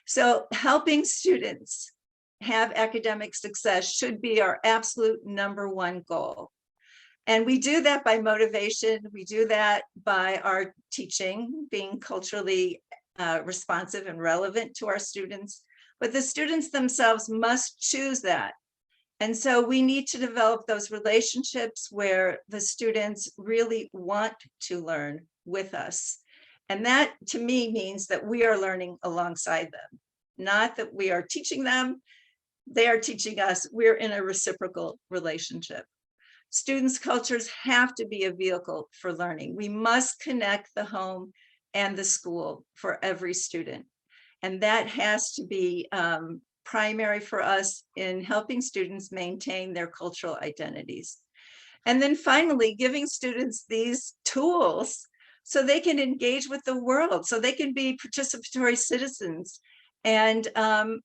So helping students have academic success should be our absolute #1 goal. And we do that by motivation. We do that by our teaching, being culturally responsive and relevant to our students. But the students themselves must choose that. And so we need to develop those relationships where the students really want to learn with us. And that to me means that we are learning alongside them, not that we are teaching them, they are teaching us. We're in a reciprocal relationship. Students' cultures have to be a vehicle for learning. We must connect the home and the school for every student. And that has to be primary for us in helping students maintain their cultural identities. And then finally, giving students these tools so they can engage with the world, so they can be participatory citizens and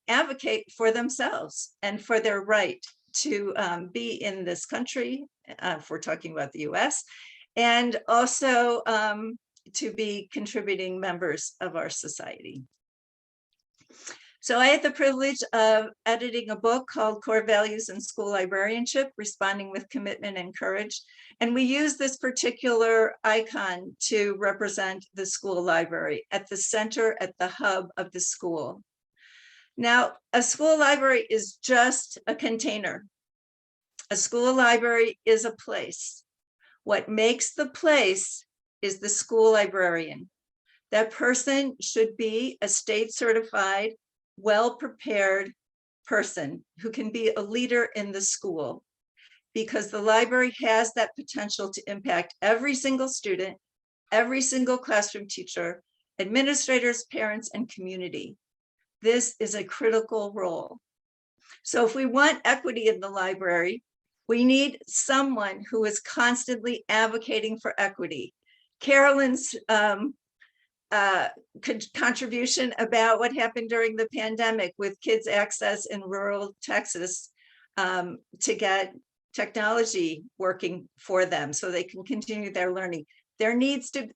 advocate for themselves and for their right to be in this country, if we're talking about the US, and also to be contributing members of our society. So I had the privilege of editing a book called Core Values in School Librarianship, Responding with Commitment and Courage. And we use this particular icon to represent the school library at the center, at the hub of the school. Now, a school library is just a container. A school library is a place. What makes the place is the school librarian. That person should be a state certified, well-prepared person who can be a leader in the school, because the library has that potential to impact every single student, every single classroom teacher, administrators, parents, and community. This is a critical role. So if we want equity in the library, we need someone who is constantly advocating for equity. Carolyn's contribution about what happened during the pandemic with kids' access in rural Texas to get technology working for them so they can continue their learning. There needs to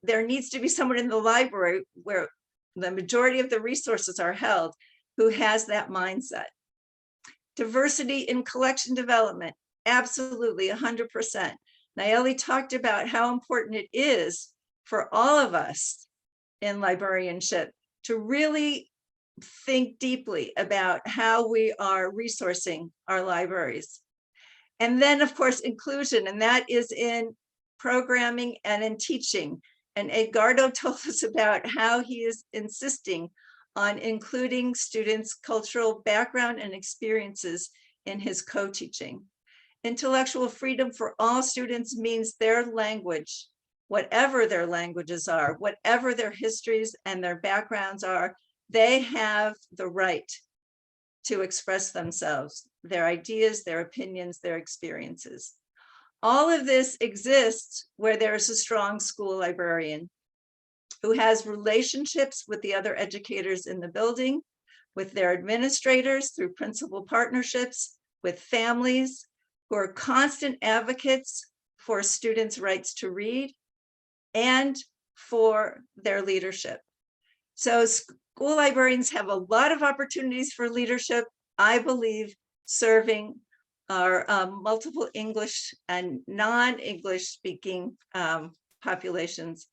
be someone in the library where the majority of the resources are held who has that mindset. Diversity in collection development, absolutely 100%. Nayeli talked about how important it is for all of us in librarianship to really think deeply about how we are resourcing our libraries. And then of course, inclusion, and that is in programming and in teaching. And Edgardo told us about how he is insisting on including students' cultural background and experiences in his co-teaching. Intellectual freedom for all students means their language, whatever their languages are, whatever their histories and their backgrounds are, they have the right to express themselves, their ideas, their opinions, their experiences. All of this exists where there's a strong school librarian who has relationships with the other educators in the building, with their administrators through principal partnerships, with families who are constant advocates for students' rights to read and for their leadership. So school librarians have a lot of opportunities for leadership, I believe, serving our multiple English and non-English speaking populations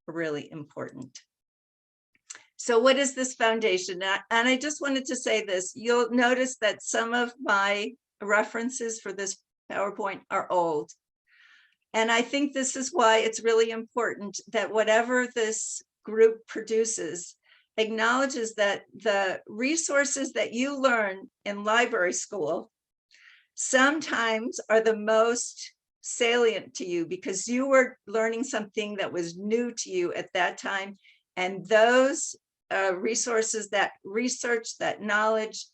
are really important. So what is this foundation? And I just wanted to say this, you'll notice that some of my references for this PowerPoint are old. And I think this is why it's really important that whatever this group produces acknowledges that the resources that you learn in library school sometimes are the most salient to you because you were learning something that was new to you at that time. And those resources, that research, that knowledge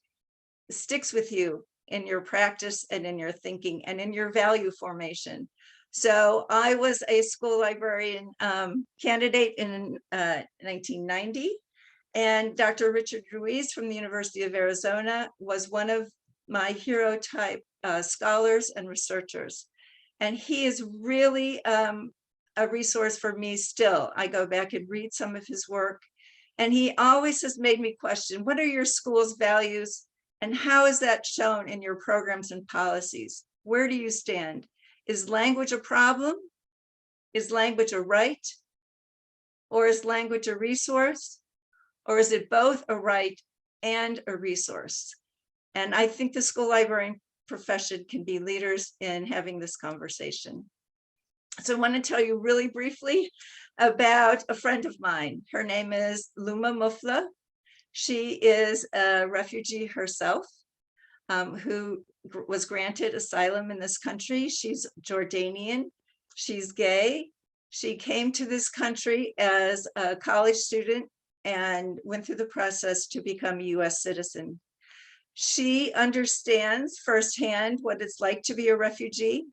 sticks with you in your practice and in your thinking and in your value formation. So I was a school librarian candidate in 1990, and Dr. Richard Ruiz from the University of Arizona was one of my hero type scholars and researchers. And he is really a resource for me still. I go back and read some of his work, and he always has made me question, what are your school's values and how is that shown in your programs and policies? Where do you stand? Is language a problem? Is language a right? Or is language a resource? Or is it both a right and a resource? And I think the school librarian profession can be leaders in having this conversation. So I want to tell you really briefly about a friend of mine. Her name is Luma Mufla. She is a refugee herself, who was granted asylum in this country. She's Jordanian. She's gay. She came to this country as a college student and went through the process to become a US citizen. She understands firsthand what it's like to be a refugee.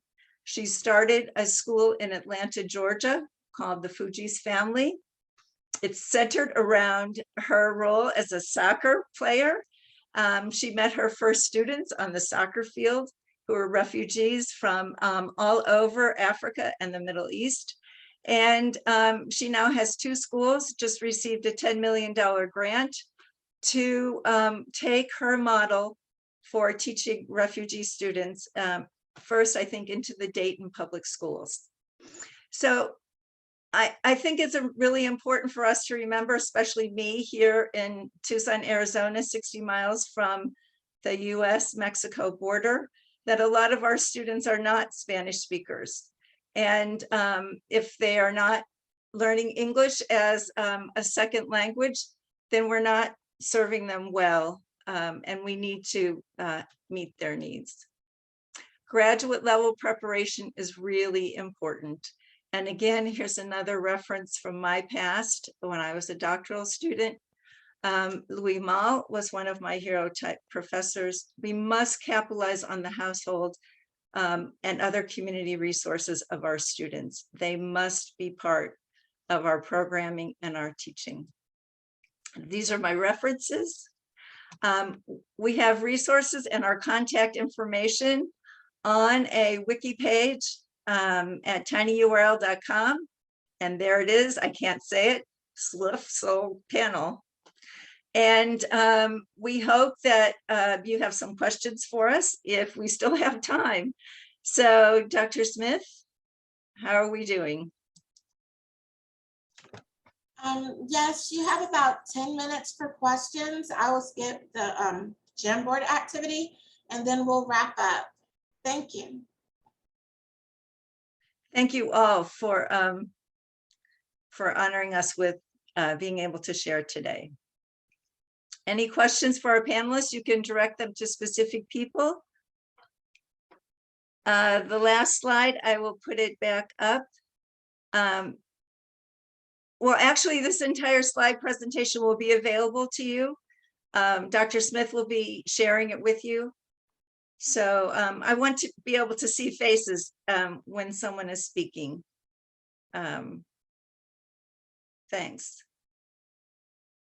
She started a school in Atlanta, Georgia, called the Fuji's Family. It's centered around her role as a soccer player. She met her first students on the soccer field who were refugees from all over Africa and the Middle East. And she now has 2 schools, just received a $10 million grant to take her model for teaching refugee students, first, I think, into the Dayton public schools. So I think it's really important for us to remember, especially me here in Tucson, Arizona, 60 miles from the US-Mexico border, that a lot of our students are not Spanish speakers. And if they are not learning English as a second language, then we're not serving them well, and we need to meet their needs. Graduate level preparation is really important. And again, here's another reference from my past when I was a doctoral student. Louis Malle was one of my hero type professors. We must capitalize on the household and other community resources of our students. They must be part of our programming and our teaching. These are my references. We have resources and our contact information on a wiki page at tinyurl.com. And there it is. I can't say it. SLIF, so panel. And we hope that you have some questions for us if we still have time. So Dr. Smith, how are we doing? Yes, you have about 10 minutes for questions. I will skip the Jamboard activity and then we'll wrap up. Thank you. Thank you all for honoring us with being able to share today. Any questions for our panelists? You can direct them to specific people. The last slide, I will put it back up. Well, actually, this entire slide presentation will be available to you. Dr. Smith will be sharing it with you. So I want to be able to see faces when someone is speaking. Thanks.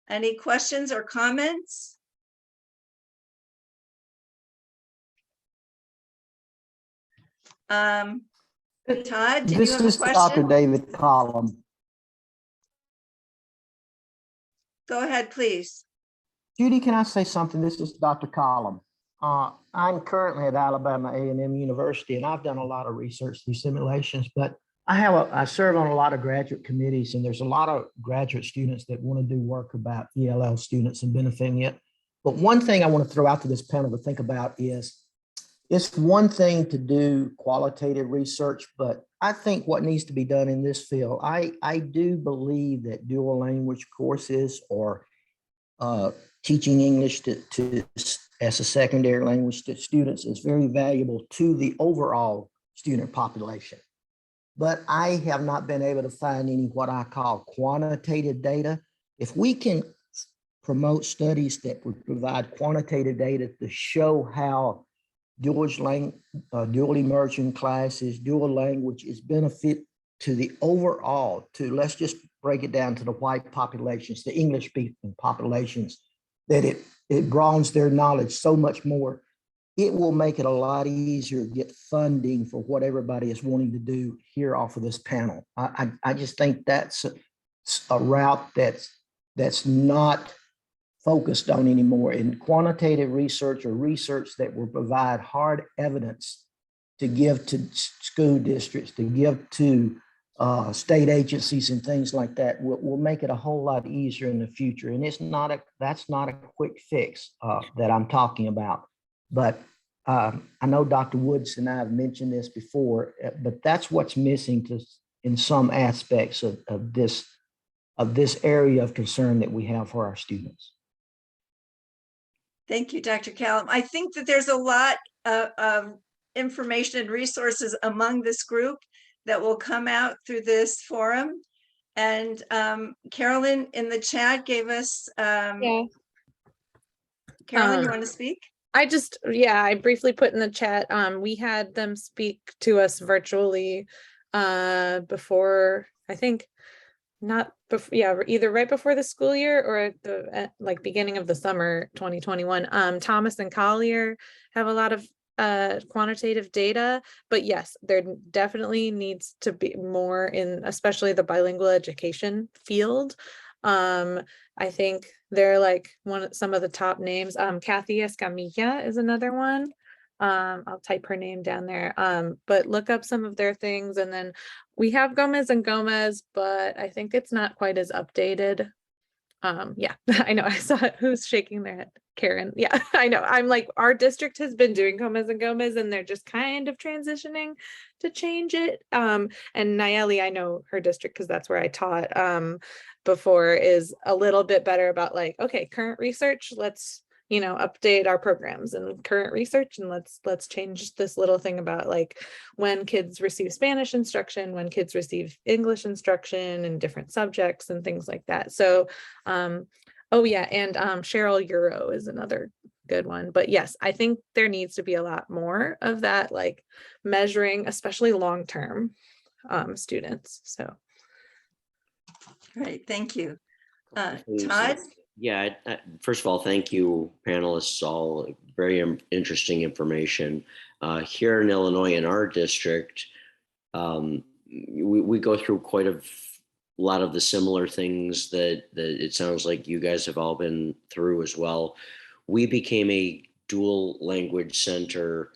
Any questions or comments? Todd, did you have a question? This is Dr. David Collum. Go ahead, please. Judy, can I say something? This is Dr. Collum. I'm currently at Alabama A&M University, and I've done a lot of research through simulations, but I serve on a lot of graduate committees, and there's a lot of graduate students that want to do work about ELL students and benefiting it. But one thing I want to throw out to this panel to think about is, it's one thing to do qualitative research, but I think what needs to be done in this field, I do believe that dual language courses or teaching English as a secondary language to students is very valuable to the overall student population. But I have not been able to find any what I call quantitative data. If we can promote studies that would provide quantitative data to show how dual immersion classes, dual language is benefit to the overall, let's just break it down to the white populations, the English speaking populations, that it broadens their knowledge so much more. It will make it a lot easier to get funding for what everybody is wanting to do here off of this panel. I just think that's a route that's not focused on anymore. In quantitative research or research that will provide hard evidence to give to school districts, to give to state agencies and things like that will make it a whole lot easier in the future. And that's not a quick fix that I'm talking about. But I know Dr. Woods and I have mentioned this before, but that's what's missing in some aspects of this area of concern that we have for our students. Thank you, Dr. Callum. I think that there's a lot of information and resources among this group that will come out through this forum. And Carolyn in the chat gave us, Yeah. Carolyn, you want to speak? I briefly put in the chat, we had them speak to us virtually before, I think, not before, yeah, either right before the school year or at the like beginning of the summer 2021. Thomas and Collier have a lot of quantitative data, but yes, there definitely needs to be more in, especially the bilingual education field. I think they're like some of the top names. Kathy Escamilla is another one. I'll type her name down there. But look up some of their things, and then we have Gomez and Gomez, but I think it's not quite as updated. Yeah, I know. I saw who's shaking their head. Karen. Yeah, I know. I'm like, our district has been doing Gomez and Gomez, and they're just kind of transitioning to change it. And Nayeli, I know her district because that's where I taught before, is a little bit better about like, okay, current research, let's, you know, update our programs and current research, and let's change this little thing about like when kids receive Spanish instruction, when kids receive English instruction in different subjects and things like that. So oh yeah, and Cheryl Euro is another good one. But yes, I think there needs to be a lot more of that, like measuring, especially long-term students. So Great, thank you. Todd? Yeah, first of all, thank you, panelists, all very interesting information. Here in Illinois, in our district, we go through quite a lot of the similar things that it sounds like you guys have all been through as well. We became a dual language center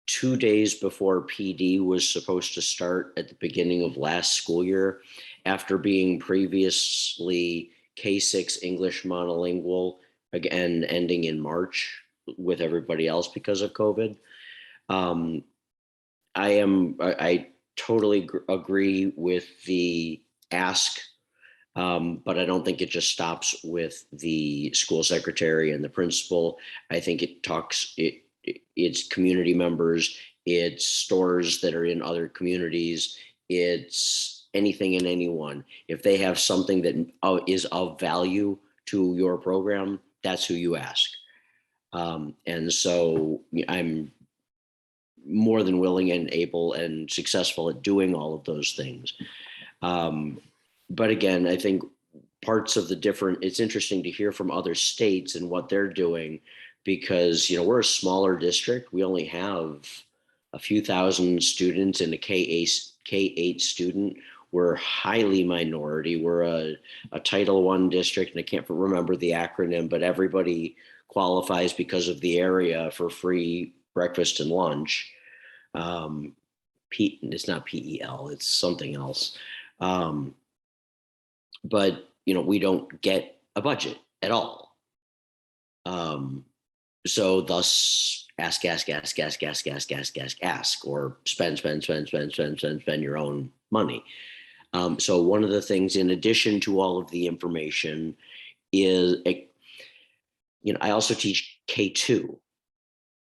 2 days before PD was supposed to start at the beginning of last school year, after being previously K-6 English monolingual, again, ending in March with everybody else because of COVID. I totally agree with the ask, but I don't think it just stops with the school secretary and the principal. I think it's community members, it's stores that are in other communities, it's anything and anyone. If they have something that is of value to your program, that's who you ask. And so I'm more than willing and able and successful at doing all of those things. But again, I think parts of it's interesting to hear from other states and what they're doing, because, you know, we're a smaller district. We only have a few thousand students in a K-8 student. We're highly minority. We're a Title I district, and I can't remember the acronym, but everybody qualifies because of the area for free breakfast and lunch. It's not PEL, it's something else. But, you know, we don't get a budget at all. So thus ask, or spend your own money. So one of the things, in addition to all of the information, is, you know, I also teach K2.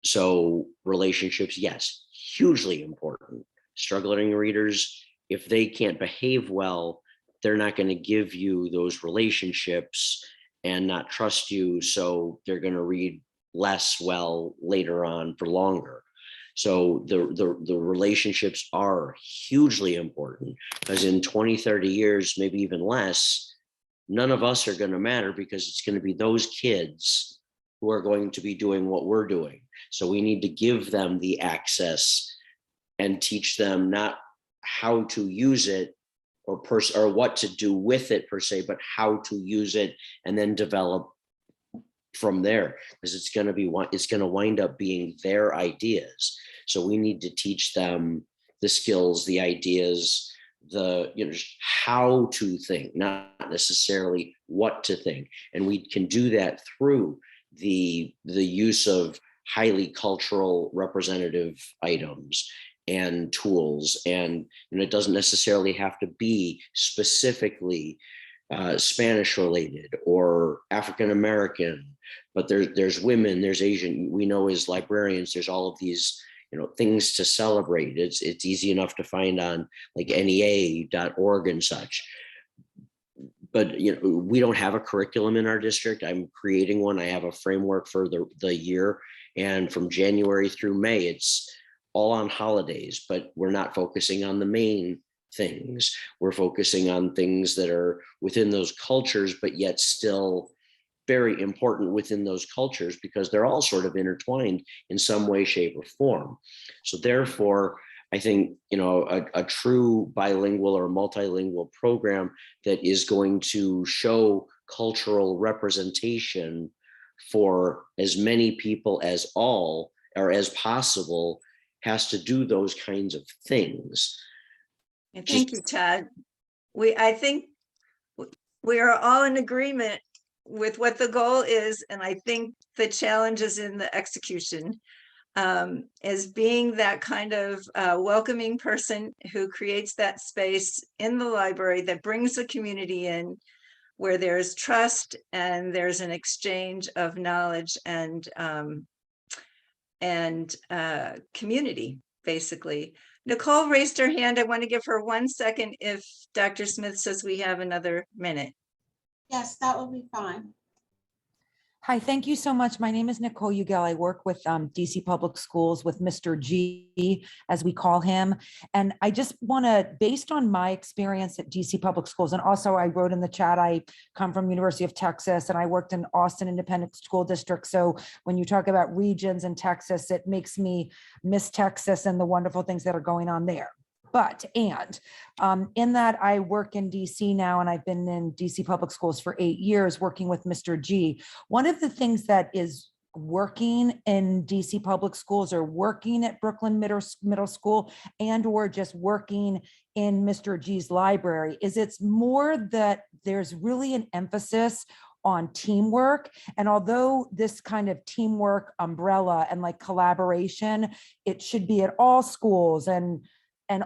So relationships, yes, hugely important. Struggling readers, if they can't behave well, they're not going to give you those relationships and not trust you. So they're going to read less well later on for longer. So the relationships are hugely important, because in 20, 30 years, maybe even less, none of us are going to matter, because it's going to be those kids who are going to be doing what we're doing. So we need to give them the access and teach them not how to use it or what to do with it per se, but how to use it and then develop from there, because it's going to wind up being their ideas. So we need to teach them the skills, the ideas, how to think, not necessarily what to think. And we can do that through the use of highly cultural representative items and tools. And it doesn't necessarily have to be specifically Spanish related or African American, but there's women, there's Asian. We know as librarians, there's all of these things to celebrate. It's easy enough to find on like NEA.org and such. But we don't have a curriculum in our district. I'm creating one. I have a framework for the year, and from January through May, it's all on holidays, but we're not focusing on the main things. We're focusing on things that are within those cultures, but yet still very important within those cultures, because they're all sort of intertwined in some way, shape, or form. So therefore, I think a true bilingual or multilingual program that is going to show cultural representation for as many people as possible has to do those kinds of things. And thank you, Todd. I think we are all in agreement with what the goal is, and I think the challenge is in the execution. As being that kind of welcoming person who creates that space in the library that brings the community in, where there's trust and there's an exchange of knowledge and community, basically. Nicole raised her hand. I want to give her 1 second if Dr. Smith says we have another minute. Yes, that will be fine. Hi, thank you so much. My name is Nicole Ugel. I work with DC Public Schools with Mr. G, as we call him. And I just want to, based on my experience at DC Public Schools, and also I wrote in the chat, I come from University of Texas and I worked in Austin Independent School District. So when you talk about regions in Texas, it makes me miss Texas and the wonderful things that are going on there. But, in that I work in DC now, and I've been in DC Public Schools for 8 years working with Mr. G. One of the things that is working in DC Public Schools or working at Brooklyn Middle School and or just working in Mr. G's library is it's more that there's really an emphasis on teamwork. And although this kind of teamwork umbrella and like collaboration, it should be at all schools and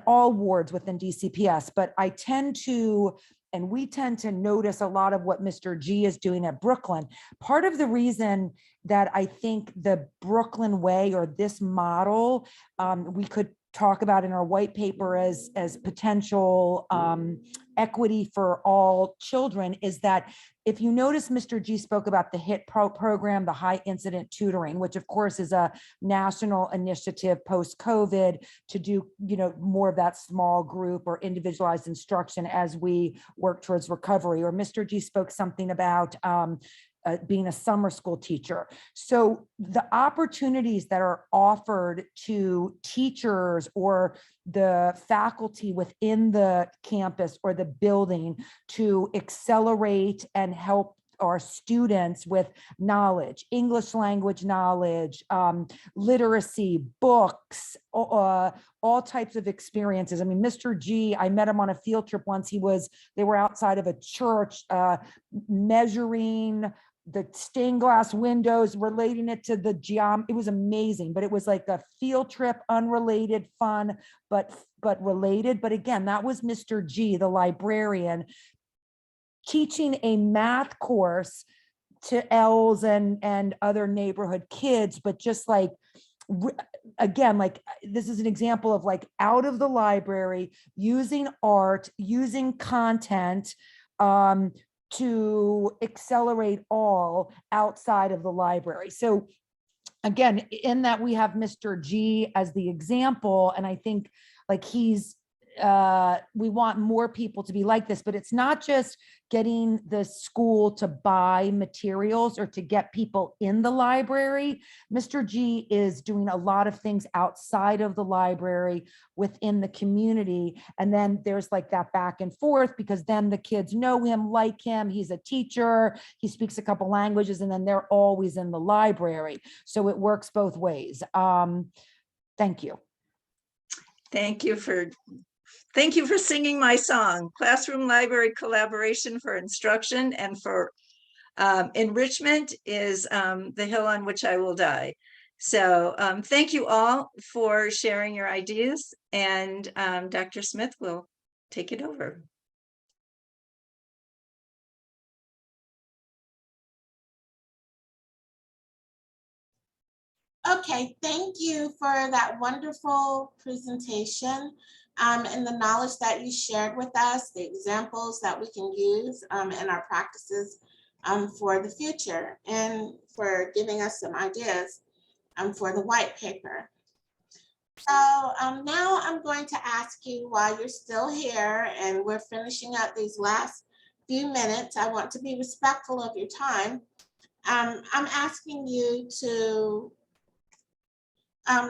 all wards within DCPS, but I tend to, and we tend to notice a lot of what Mr. G is doing at Brooklyn. Part of the reason that I think the Brooklyn way or this model, we could talk about in our white paper as potential equity for all children, is that if you notice, Mr. G spoke about the HIT program, the high incident tutoring, which of course is a national initiative post-COVID to do, more of that small group or individualized instruction as we work towards recovery. Or Mr. G spoke something about being a summer school teacher. So the opportunities that are offered to teachers or the faculty within the campus or the building to accelerate and help our students with knowledge, English language knowledge, literacy, books, all types of experiences. I mean, Mr. G, I met him on a field trip once. They were outside of a church measuring the stained glass windows, relating it to the it was amazing, but it was like a field trip, unrelated, fun, but related. But again, that was Mr. G, the librarian, teaching a math course to L's and other neighborhood kids, but just like, again, like this is an example of like out of the library, using art, using content, to accelerate all outside of the library. So again, in that we have Mr. G as the example, and I think like we want more people to be like this, but it's not just getting the school to buy materials or to get people in the library. Mr. G is doing a lot of things outside of the library within the community. And then there's like that back and forth, because then the kids know him, like him, he's a teacher, he speaks a couple languages, and then they're always in the library. So it works both ways. Thank you. Thank you for singing my song, Classroom Library Collaboration for Instruction and for Enrichment is the hill on which I will die. So thank you all for sharing your ideas, and Dr. Smith will take it over. Okay, thank you for that wonderful presentation and the knowledge that you shared with us, the examples that we can use in our practices for the future, and for giving us some ideas for the white paper. So now I'm going to ask you, while you're still here and we're finishing up these last few minutes, I want to be respectful of your time. I'm asking you to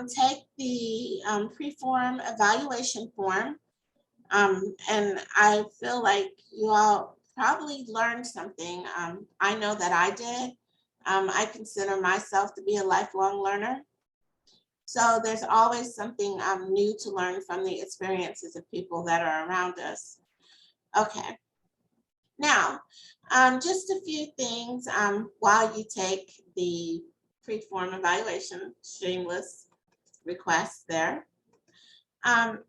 take the pre-form evaluation form. And I feel like you all probably learned something. I know that I did. I consider myself to be a lifelong learner. So there's always something new to learn from the experiences of people that are around us. Okay. Now, just a few things while you take the pre-form evaluation, shameless request there. I'll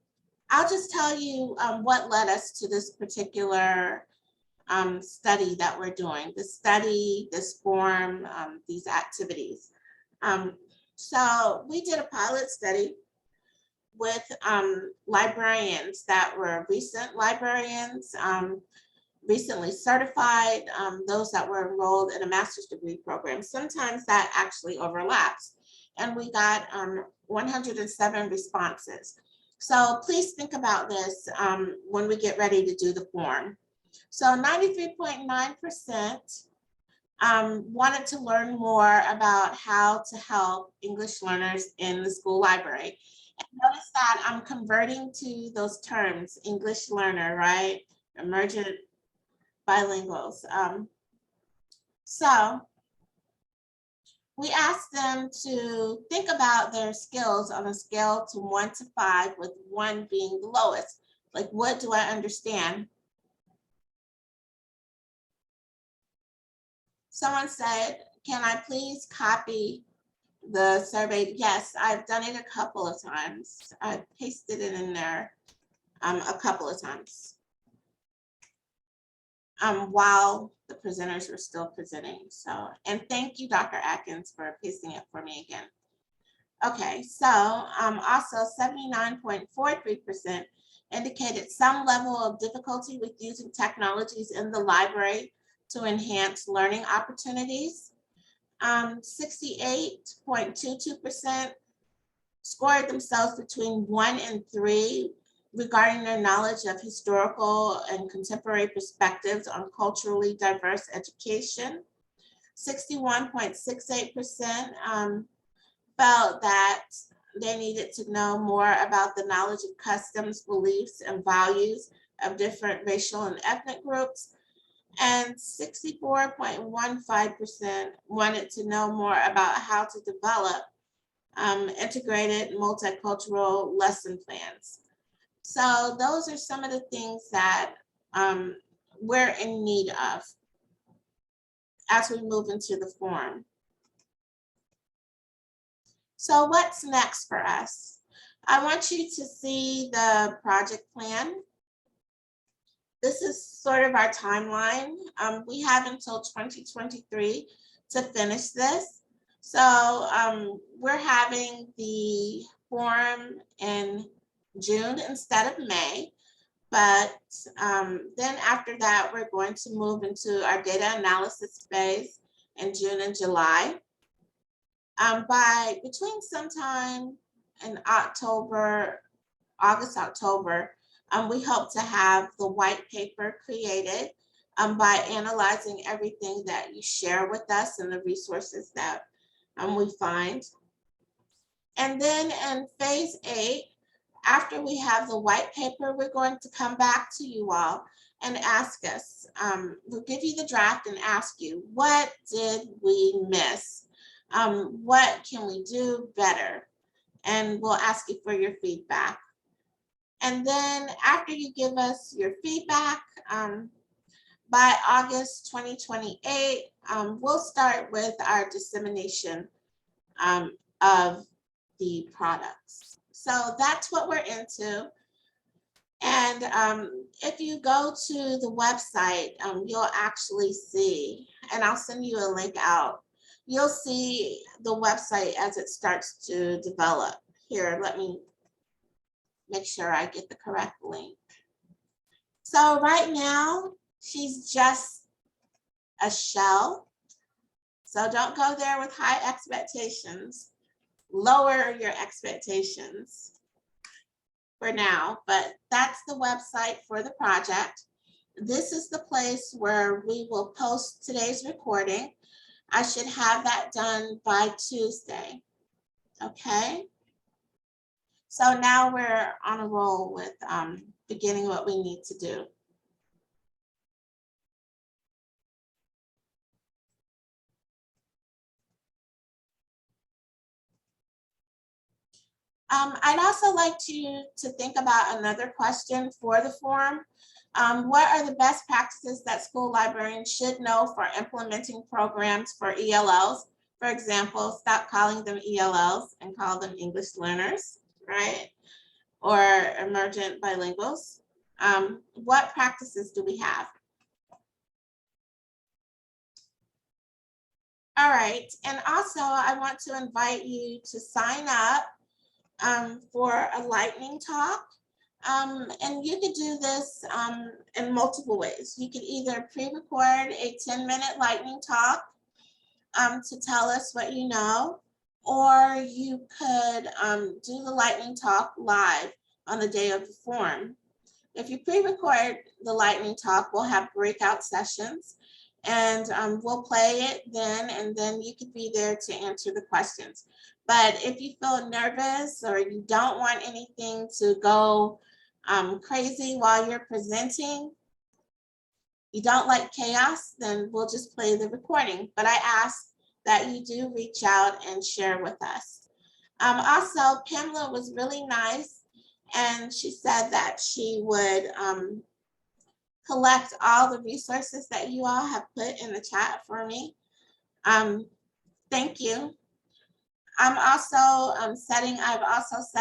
just tell you what led us to this particular study that we're doing, this study, this form, these activities. So we did a pilot study with librarians that were recent librarians, recently certified, those that were enrolled in a master's degree program. Sometimes that actually overlaps. And we got 107 responses. So please think about this when we get ready to do the form. So 93.9% wanted to learn more about how to help English learners in the school library. And notice that I'm converting to those terms, English learner, right? Emergent bilinguals. So we asked them to think about their skills on a scale to 1 to 5, with 1 being the lowest. Like, what do I understand? Someone said, can I please copy the survey? Yes, I've done it a couple of times. I pasted it in there a couple of times while the presenters were still presenting. So, and thank you, Dr. Atkins, for pasting it for me again. Okay, so also 79.43% indicated some level of difficulty with using technologies in the library to enhance learning opportunities. 68.22% scored themselves between 1 and 3 regarding their knowledge of historical and contemporary perspectives on culturally diverse education. 61.68% felt that they needed to know more about the knowledge of customs, beliefs, and values of different racial and ethnic groups. And 64.15% wanted to know more about how to develop integrated multicultural lesson plans. So those are some of the things that we're in need of as we move into the form. So what's next for us? I want you to see the project plan. This is sort of our timeline. We have until 2023 to finish this. So we're having the form in June instead of May. But then after that, we're going to move into our data analysis phase in June and July. By between sometime in October, August, October, we hope to have the white paper created by analyzing everything that you share with us and the resources that we find. And then in phase 8, after we have the white paper, we're going to come back to you all and ask us, we'll give you the draft and ask you, what did we miss? What can we do better? And we'll ask you for your feedback. And then after you give us your feedback, by August 2028, we'll start with our dissemination of of the products. So that's what we're into. And if you go to the website, you'll actually see, and I'll send you a link out. You'll see the website as it starts to develop. Here, let me make sure I get the correct link. So right now, she's just a shell. So don't go there with high expectations. Lower your expectations for now, but that's the website for the project. This is the place where we will post today's recording. I should have that done by Tuesday. Okay. So now we're on a roll with beginning what we need to do. I'd also like to think about another question for the forum. What are the best practices that school librarians should know for implementing programs for ELLs? For example, stop calling them ELLs and call them English learners, right? Or emergent bilinguals. What practices do we have? All right, and also I want to invite you to sign up for a lightning talk. And you could do this in multiple ways. You could either pre-record a 10-minute lightning talk to tell us what you know, or you could do the lightning talk live on the day of the forum. If you pre-record the lightning talk, we'll have breakout sessions, and we'll play it then, and then you could be there to answer the questions. But if you feel nervous or you don't want anything to go crazy while you're presenting, you don't like chaos, then we'll just play the recording. But I ask that you do reach out and share with us. Also, Pamela was really nice, and she said that she would collect all the resources that you all have put in the chat for me. Thank you. I've also set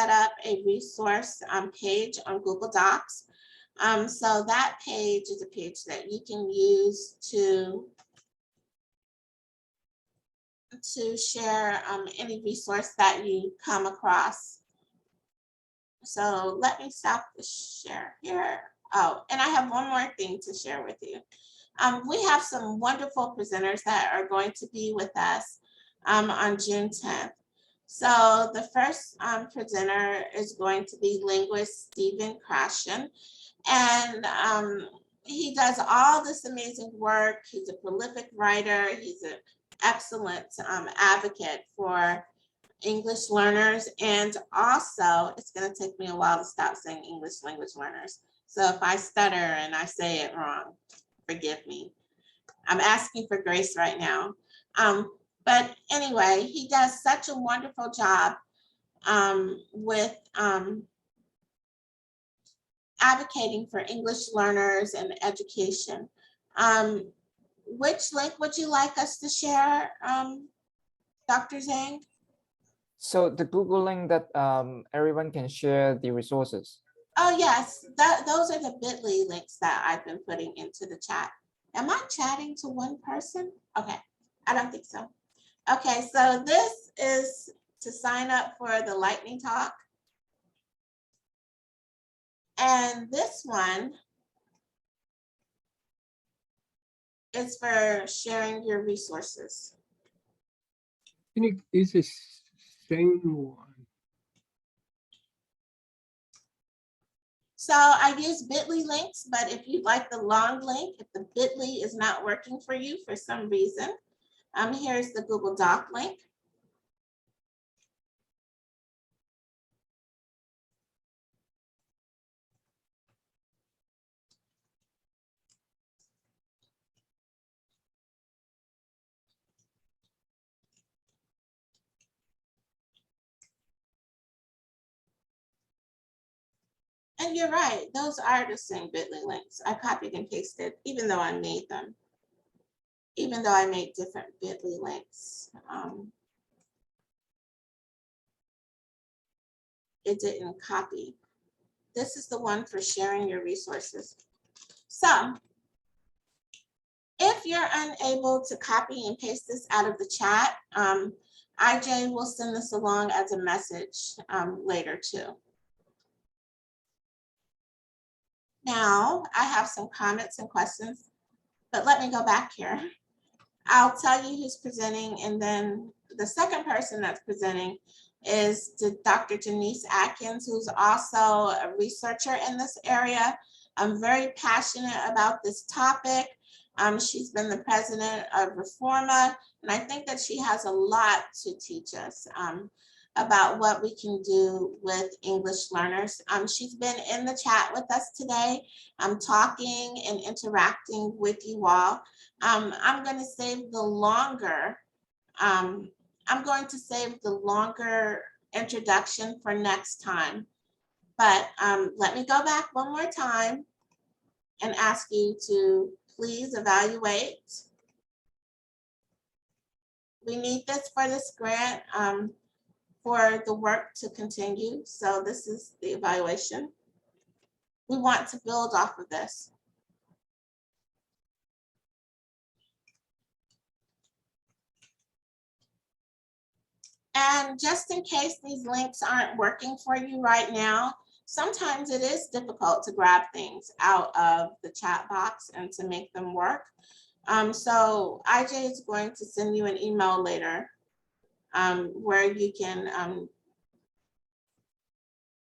up a resource page on Google Docs. So that page is a page that you can use to share any resource that you come across. So let me stop the share here. Oh, and I have one more thing to share with you. We have some wonderful presenters that are going to be with us on June 10th. So the first presenter is going to be linguist Stephen Krashen, and he does all this amazing work. He's a prolific writer. He's an excellent advocate for English learners, and also it's going to take me a while to stop saying English language learners. So if I stutter and I say it wrong, forgive me. I'm asking for grace right now. But anyway, he does such a wonderful job with advocating for English learners and education. Which link would you like us to share, Dr. Zhang? So the Google link that everyone can share the resources. Oh yes, those are the bit.ly links that I've been putting into the chat. Am I chatting to one person? Okay, I don't think so. Okay, so this is to sign up for the lightning talk. And this one is for sharing your resources. I think it's the same one. So I use bit.ly links, but if you'd like the long link, if the bit.ly is not working for you for some reason, here's the Google Doc link. And you're right, those are the same bit.ly links. I copied and pasted, even though I made them. Even though I made different bit.ly links. it didn't copy. This is the one for sharing your resources. So if you're unable to copy and paste this out of the chat, IJ will send this along as a message later too. Now I have some comments and questions, but let me go back here. I'll tell you who's presenting, and then the second person that's presenting is Dr. Janice Atkins, who's also a researcher in this area. I'm very passionate about this topic. She's been the president of Reforma, and I think that she has a lot to teach us about what we can do with English learners. She's been in the chat with us today. I'm talking and interacting with you all. I'm going to save the longer introduction for next time. But let me go back one more time and ask you to please evaluate. We need this for this grant for the work to continue. So this is the evaluation. We want to build off of this. And just in case these links aren't working for you right now, sometimes it is difficult to grab things out of the chat box and to make them work. So IJ is going to send you an email later where you can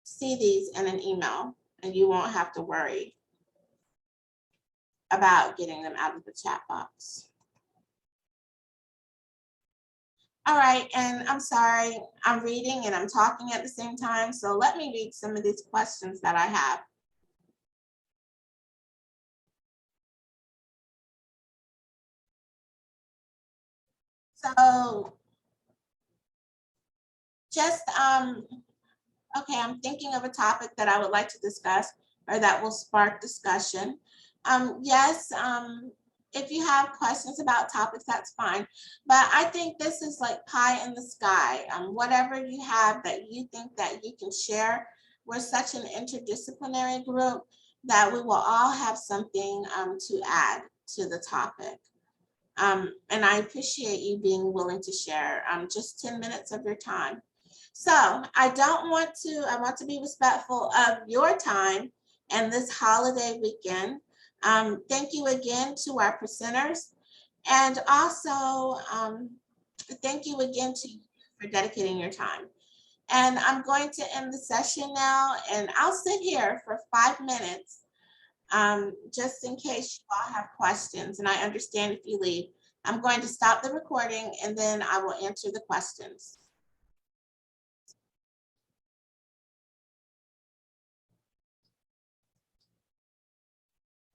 see these in an email, and you won't have to worry about getting them out of the chat box. All right, and I'm sorry, I'm reading and I'm talking at the same time, so let me read some of these questions that I have. So just, okay, I'm thinking of a topic that I would like to discuss or that will spark discussion. Yes, if you have questions about topics, that's fine. But I think this is like pie in the sky. Whatever you have that you think that you can share. We're such an interdisciplinary group that we will all have something to add to the topic. And I appreciate you being willing to share just 10 minutes of your time. So I want to be respectful of your time and this holiday weekend. Thank you again to our presenters, and also thank you again to you for dedicating your time. And I'm going to end the session now, and I'll sit here for 5 minutes just in case you all have questions, and I understand if you leave. I'm going to stop the recording and then I will answer the questions.